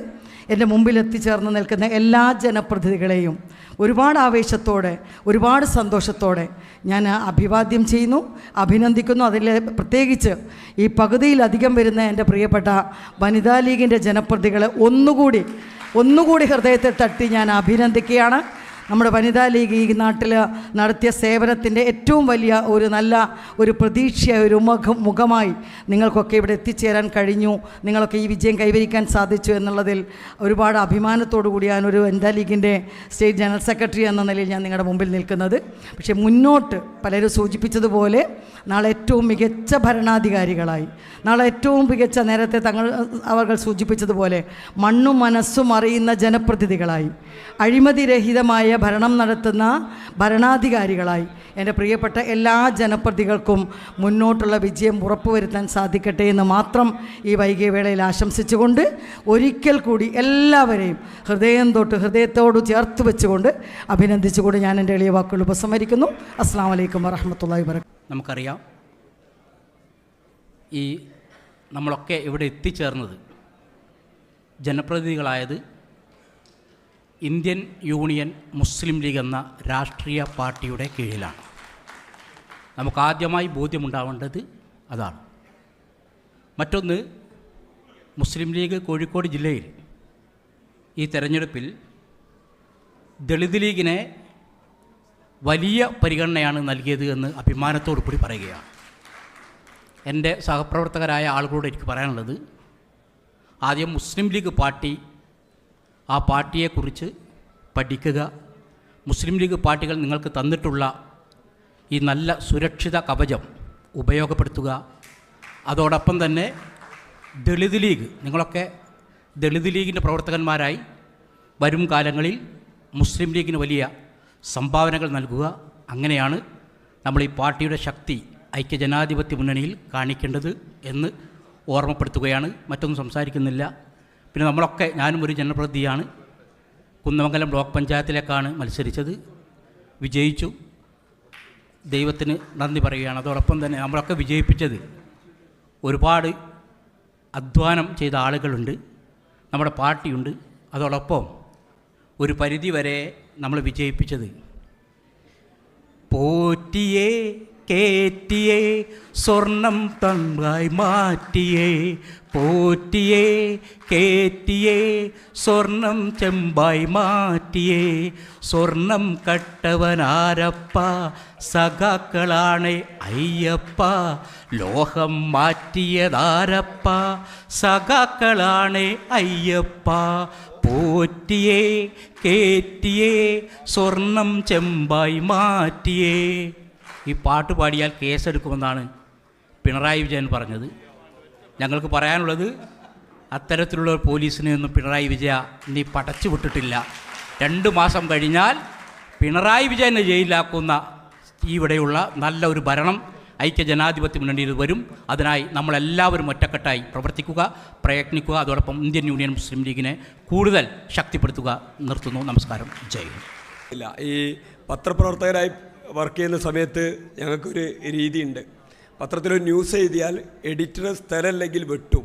എൻ്റെ മുമ്പിൽ എത്തിച്ചേർന്ന് നിൽക്കുന്ന എല്ലാ ജനപ്രതിനിധികളെയും ഒരുപാട് ആവേശത്തോടെ, ഒരുപാട് സന്തോഷത്തോടെ ഞാൻ അഭിവാദ്യം ചെയ്യുന്നു, അഭിനന്ദിക്കുന്നു. അതിൽ പ്രത്യേകിച്ച് ഈ പകുതിയിലധികം വരുന്ന എൻ്റെ പ്രിയപ്പെട്ട വനിതാ ലീഗിൻ്റെ ജനപ്രതിനിധികളെ ഒന്നുകൂടി ഹൃദയത്തിൽ തട്ടി ഞാൻ അഭിനന്ദിക്കുകയാണ്. നമ്മുടെ വനിതാ ലീഗ് ഈ നാട്ടിൽ നടത്തിയ സേവനത്തിൻ്റെ ഏറ്റവും വലിയ ഒരു നല്ല ഒരു പ്രതീക്ഷ, ഒരു മുഖമായി നിങ്ങൾക്കൊക്കെ ഇവിടെ എത്തിച്ചേരാൻ കഴിഞ്ഞു, നിങ്ങളൊക്കെ ഈ വിജയം കൈവരിക്കാൻ സാധിച്ചു എന്നുള്ളതിൽ ഒരുപാട് അഭിമാനത്തോടു കൂടിയാണ് ഒരു വനിതാ ലീഗിൻ്റെ സ്റ്റേറ്റ് ജനറൽ സെക്രട്ടറി എന്ന നിലയിൽ ഞാൻ നിങ്ങളുടെ മുമ്പിൽ നിൽക്കുന്നത്. പക്ഷേ മുന്നോട്ട് പലരും സൂചിപ്പിച്ചതുപോലെ നാളെ ഏറ്റവും മികച്ച ഭരണാധികാരികളായി, നാളെ ഏറ്റവും മികച്ച, നേരത്തെ അവർ സൂചിപ്പിച്ചതുപോലെ മണ്ണും മനസ്സും അറിയുന്ന ജനപ്രതിനിധികളായി, അഴിമതിരഹിതമായ ഭരണം നടത്തുന്ന ഭരണാധികാരികളായി എൻ്റെ പ്രിയപ്പെട്ട എല്ലാ ജനപ്രതിനിധികൾക്കും മുന്നോട്ടുള്ള വിജയം ഉറപ്പുവരുത്താൻ സാധിക്കട്ടെ എന്ന് മാത്രം ഈ വൈകിയ വേളയിൽ ആശംസിച്ചുകൊണ്ട് ഒരിക്കൽ കൂടി എല്ലാവരെയും ഹൃദയത്തോട് ചേർത്ത് വെച്ചുകൊണ്ട് അഭിനന്ദിച്ചുകൊണ്ട് ഞാൻ എൻ്റെ എളിയ വാക്കുകൾ ഉപസംഹരിക്കുന്നു. അസ്സലാമു അലൈക്കും വറഹ്മത്തുള്ളാഹി വബറകാതുഹു. നമുക്കറിയാം, ഈ നമ്മളൊക്കെ ഇവിടെ എത്തിച്ചേർന്നത്, ജനപ്രതിനിധികളായത് ഇന്ത്യൻ യൂണിയൻ മുസ്ലിം ലീഗ് എന്ന രാഷ്ട്രീയ പാർട്ടിയുടെ കീഴിലാണ്. നമുക്കാദ്യമായി ബോധ്യമുണ്ടാവേണ്ടത് അതാണ്. മറ്റൊന്ന്, മുസ്ലിം ലീഗ് കോഴിക്കോട് ജില്ലയിൽ ഈ തെരഞ്ഞെടുപ്പിൽ ദളിത് ലീഗിനെ വലിയ പരിഗണനയാണ് നൽകിയത് എന്ന് അഭിമാനത്തോടു കൂടി പറയുകയാണ്. എൻ്റെ സഹപ്രവർത്തകരായ ആളുകളോട് എനിക്ക് പറയാനുള്ളത്, ആദ്യം മുസ്ലിം ലീഗ് പാർട്ടി, ആ പാർട്ടിയെക്കുറിച്ച് പഠിക്കുക. മുസ്ലിം ലീഗ് പാർട്ടികൾ നിങ്ങൾക്ക് തന്നിട്ടുള്ള ഈ നല്ല സുരക്ഷിത കവചം ഉപയോഗപ്പെടുത്തുക. അതോടൊപ്പം തന്നെ ദളിത് ലീഗ്, നിങ്ങളൊക്കെ ദളിത് ലീഗിൻ്റെ പ്രവർത്തകന്മാരായി വരും കാലങ്ങളിൽ മുസ്ലിം ലീഗിന് വലിയ സംഭാവനകൾ നൽകുക. അങ്ങനെയാണ് നമ്മൾ ഈ പാർട്ടിയുടെ ശക്തി ഐക്യജനാധിപത്യ മുന്നണിയിൽ കാണിക്കേണ്ടത് എന്ന് ഓർമ്മപ്പെടുത്തുകയാണ്. മറ്റൊന്നും സംസാരിക്കുന്നില്ല. പിന്നെ നമ്മളൊക്കെ, ഞാനും ഒരു ജനപ്രതിനിധിയാണ്, കുന്നമംഗലം ബ്ലോക്ക് പഞ്ചായത്തിലേക്കാണ് മത്സരിച്ചത്, വിജയിച്ചു. ദൈവത്തിന് നന്ദി പറയുകയാണ്. അതോടൊപ്പം തന്നെ നമ്മളൊക്കെ വിജയിപ്പിച്ചത് ഒരുപാട് അധ്വാനം ചെയ്ത ആളുകളുണ്ട്, നമ്മുടെ പാർട്ടിയുണ്ട്. അതോടൊപ്പം ഒരു പരിധി വരെ നമ്മൾ വിജയിപ്പിച്ചത് പോറ്റിയേ കേറ്റിയേ സ്വർണം തമ്പായി മാറ്റിയേ, പോറ്റിയേ കേറ്റിയേ സ്വർണം ചെമ്പായി മാറ്റിയേ, സ്വർണം കട്ടവനാരപ്പ സഖാക്കളാണേ അയ്യപ്പ, ലോഹം മാറ്റിയതാരപ്പ സഖാക്കളാണേ അയ്യപ്പ, പോറ്റിയേ കേറ്റിയേ സ്വർണം ചെമ്പായി മാറ്റിയേ. ഈ പാട്ട് പാടിയാൽ കേസെടുക്കുമെന്നാണ് പിണറായി വിജയൻ പറഞ്ഞത്. ഞങ്ങൾക്ക് പറയാനുള്ളത്, അത്തരത്തിലുള്ള ഒരു പോലീസിനെ ഒന്നും പിണറായി വിജയ നീ പടച്ചു വിട്ടിട്ടില്ല. 2 മാസം കഴിഞ്ഞാൽ പിണറായി വിജയനെ ജയിലിലാക്കുന്ന ഇവിടെയുള്ള നല്ല ഒരു ഭരണം ഐക്യജനാധിപത്യ മുന്നണിയിൽ വരും. അതിനായി നമ്മളെല്ലാവരും ഒറ്റക്കെട്ടായി പ്രവർത്തിക്കുക, പ്രയത്നിക്കുക. അതോടൊപ്പം ഇന്ത്യൻ യൂണിയൻ മുസ്ലിം ലീഗിനെ കൂടുതൽ ശക്തിപ്പെടുത്തുക. നിർത്തുന്നു. നമസ്കാരം. ജയ് ഇല്ല, ഈ പത്രപ്രവർത്തകരായി വർക്ക് ചെയ്യുന്ന സമയത്ത് ഞങ്ങൾക്കൊരു രീതിയുണ്ട്. പത്രത്തിലൊരു ന്യൂസ് എഴുതിയാൽ എഡിറ്റർ സ്ഥലമല്ലെങ്കിൽ വെട്ടും.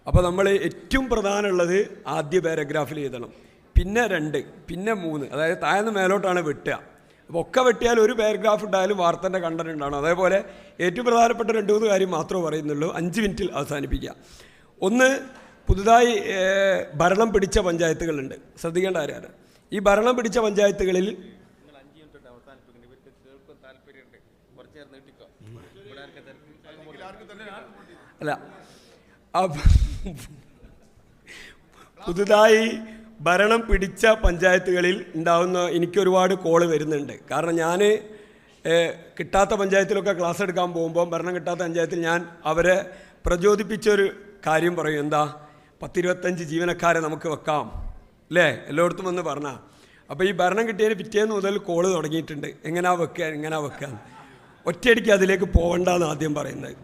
അപ്പോൾ നമ്മൾ ഏറ്റവും പ്രധാനമുള്ളത് ആദ്യ പാരഗ്രാഫിൽ എഴുതണം, പിന്നെ 2, പിന്നെ 3, അതായത് താഴ്ന്ന് മേലോട്ടാണ് വെട്ടുക. അപ്പോൾ ഒക്കെ വെട്ടിയാൽ ഒരു പാരഗ്രാഫ് ഉണ്ടായാലും വാർത്തേൻ്റെ കണ്ടന്റ് ഉണ്ടാവണം. അതേപോലെ ഏറ്റവും പ്രധാനപ്പെട്ട 2-3 കാര്യം മാത്രമേ പറയുന്നുള്ളൂ. 5 മിനിറ്റിൽ അവസാനിപ്പിക്കുക. ഒന്ന്, പുതുതായി ഭരണം പിടിച്ച പഞ്ചായത്തുകളുണ്ട്. ശ്രദ്ധിക്കേണ്ട കാര്യമാണ്, ഈ ഭരണം പിടിച്ച പഞ്ചായത്തുകളിൽ അല്ല, പുതുതായി ഭരണം പിടിച്ച പഞ്ചായത്തുകളിൽ ഉണ്ടാകുന്ന എനിക്കൊരുപാട് കോള് വരുന്നുണ്ട്. കാരണം ഞാൻ കിട്ടാത്ത പഞ്ചായത്തിലൊക്കെ ക്ലാസ് എടുക്കാൻ പോകുമ്പോൾ, ഭരണം കിട്ടാത്ത പഞ്ചായത്തിൽ ഞാൻ അവരെ പ്രചോദിപ്പിച്ചൊരു കാര്യം പറയും. എന്താ, 10-25 ജീവനക്കാരെ നമുക്ക് വെക്കാം അല്ലേ, എല്ലായിടത്തും വന്ന് പറഞ്ഞാൽ. അപ്പോൾ ഈ ഭരണം കിട്ടിയതിന് പിറ്റേന്ന് മുതൽ കോള് തുടങ്ങിയിട്ടുണ്ട്, എങ്ങനെയാ വെക്കുക. ഒറ്റയടിക്ക് അതിലേക്ക് പോകണ്ടെന്ന് ആദ്യം പറയുന്നത്.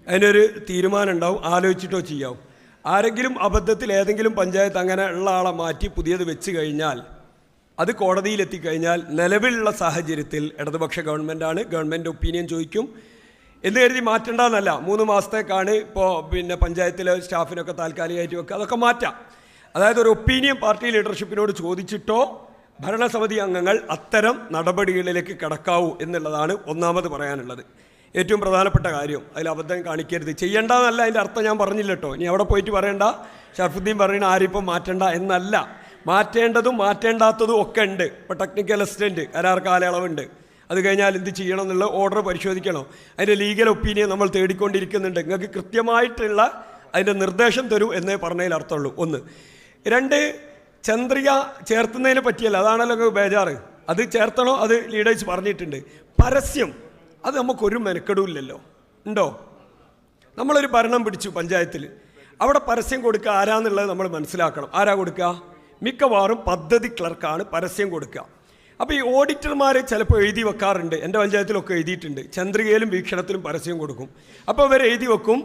അതിനൊരു തീരുമാനം ഉണ്ടാവും, ആലോചിച്ചിട്ടോ ചെയ്യാവും. ആരെങ്കിലും അബദ്ധത്തിൽ ഏതെങ്കിലും പഞ്ചായത്ത് അങ്ങനെ ഉള്ള ആളെ മാറ്റി പുതിയത് വെച്ച് കഴിഞ്ഞാൽ, അത് കോടതിയിലെത്തിക്കഴിഞ്ഞാൽ നിലവിലുള്ള സാഹചര്യത്തിൽ ഇടതുപക്ഷ ഗവൺമെൻറ്റാണ്, ഗവൺമെൻറ് ഒപ്പീനിയൻ ചോദിക്കും. എന്ന് കരുതി മാറ്റണ്ടെന്നല്ല. 3 മാസത്തേക്കാണ് ഇപ്പോൾ പിന്നെ പഞ്ചായത്തിലെ സ്റ്റാഫിനൊക്കെ താൽക്കാലികമായിട്ട് വെക്കുക, അതൊക്കെ മാറ്റാം. അതായത് ഒരു ഒപ്പീനിയൻ പാർട്ടി ലീഡർഷിപ്പിനോട് ചോദിച്ചിട്ടോ ഭരണസമിതി അംഗങ്ങൾ അത്തരം നടപടികളിലേക്ക് കടക്കാവൂ എന്നുള്ളതാണ് ഒന്നാമത് പറയാനുള്ളത്. ഏറ്റവും പ്രധാനപ്പെട്ട കാര്യം, അതിൽ അബദ്ധം കാണിക്കരുത്. ചെയ്യേണ്ടതെന്നല്ല അതിൻ്റെ അർത്ഥം ഞാൻ പറഞ്ഞില്ല കേട്ടോ. ഇനി അവിടെ പോയിട്ട് പറയണ്ട ഷർഫുദ്ദീൻ പറയുന്ന ആരിപ്പം മാറ്റണ്ട എന്നല്ല. മാറ്റേണ്ടതും മാറ്റേണ്ടാത്തതും ഒക്കെ ഉണ്ട്. ഇപ്പോൾ ടെക്നിക്കൽ അസിസ്റ്റൻറ്റ് കരാർ കാലയളവുണ്ട്, അത് കഴിഞ്ഞാൽ എന്ത് ചെയ്യണം എന്നുള്ള ഓർഡർ പരിശോധിക്കണം. അതിൻ്റെ ലീഗൽ ഒപ്പീനിയൻ നമ്മൾ തേടിക്കൊണ്ടിരിക്കുന്നുണ്ട്. നിങ്ങൾക്ക് കൃത്യമായിട്ടുള്ള അതിൻ്റെ നിർദ്ദേശം തരൂ എന്നേ പറഞ്ഞതിൽ അർത്ഥമുള്ളൂ. 1. 2, ചന്ദ്രിക ചേർത്തുന്നതിനെ പറ്റിയല്ല, അതാണല്ലോ ബേജാറ്. അത് ചേർത്തണോ, അത് ലീഡേഴ്സ് പറഞ്ഞിട്ടുണ്ട്. പരസ്യം അത് നമുക്കൊരു മെനക്കെടുമില്ലല്ലോ, ഉണ്ടോ? നമ്മളൊരു ഭരണം പിടിച്ചു പഞ്ചായത്തിൽ, അവിടെ പരസ്യം കൊടുക്കുക ആരാന്നുള്ളത് നമ്മൾ മനസ്സിലാക്കണം. ആരാ കൊടുക്കുക? മിക്കവാറും പദ്ധതി ക്ലർക്കാണ് പരസ്യം കൊടുക്കുക. അപ്പോൾ ഈ ഓഡിറ്റർമാർ ചിലപ്പോൾ എഴുതി വെക്കാറുണ്ട്. എൻ്റെ പഞ്ചായത്തിലൊക്കെ എഴുതിയിട്ടുണ്ട്, ചന്ദ്രികയിലും വീക്ഷണത്തിലും പരസ്യം കൊടുക്കും. അപ്പോൾ അവർ എഴുതി വെക്കും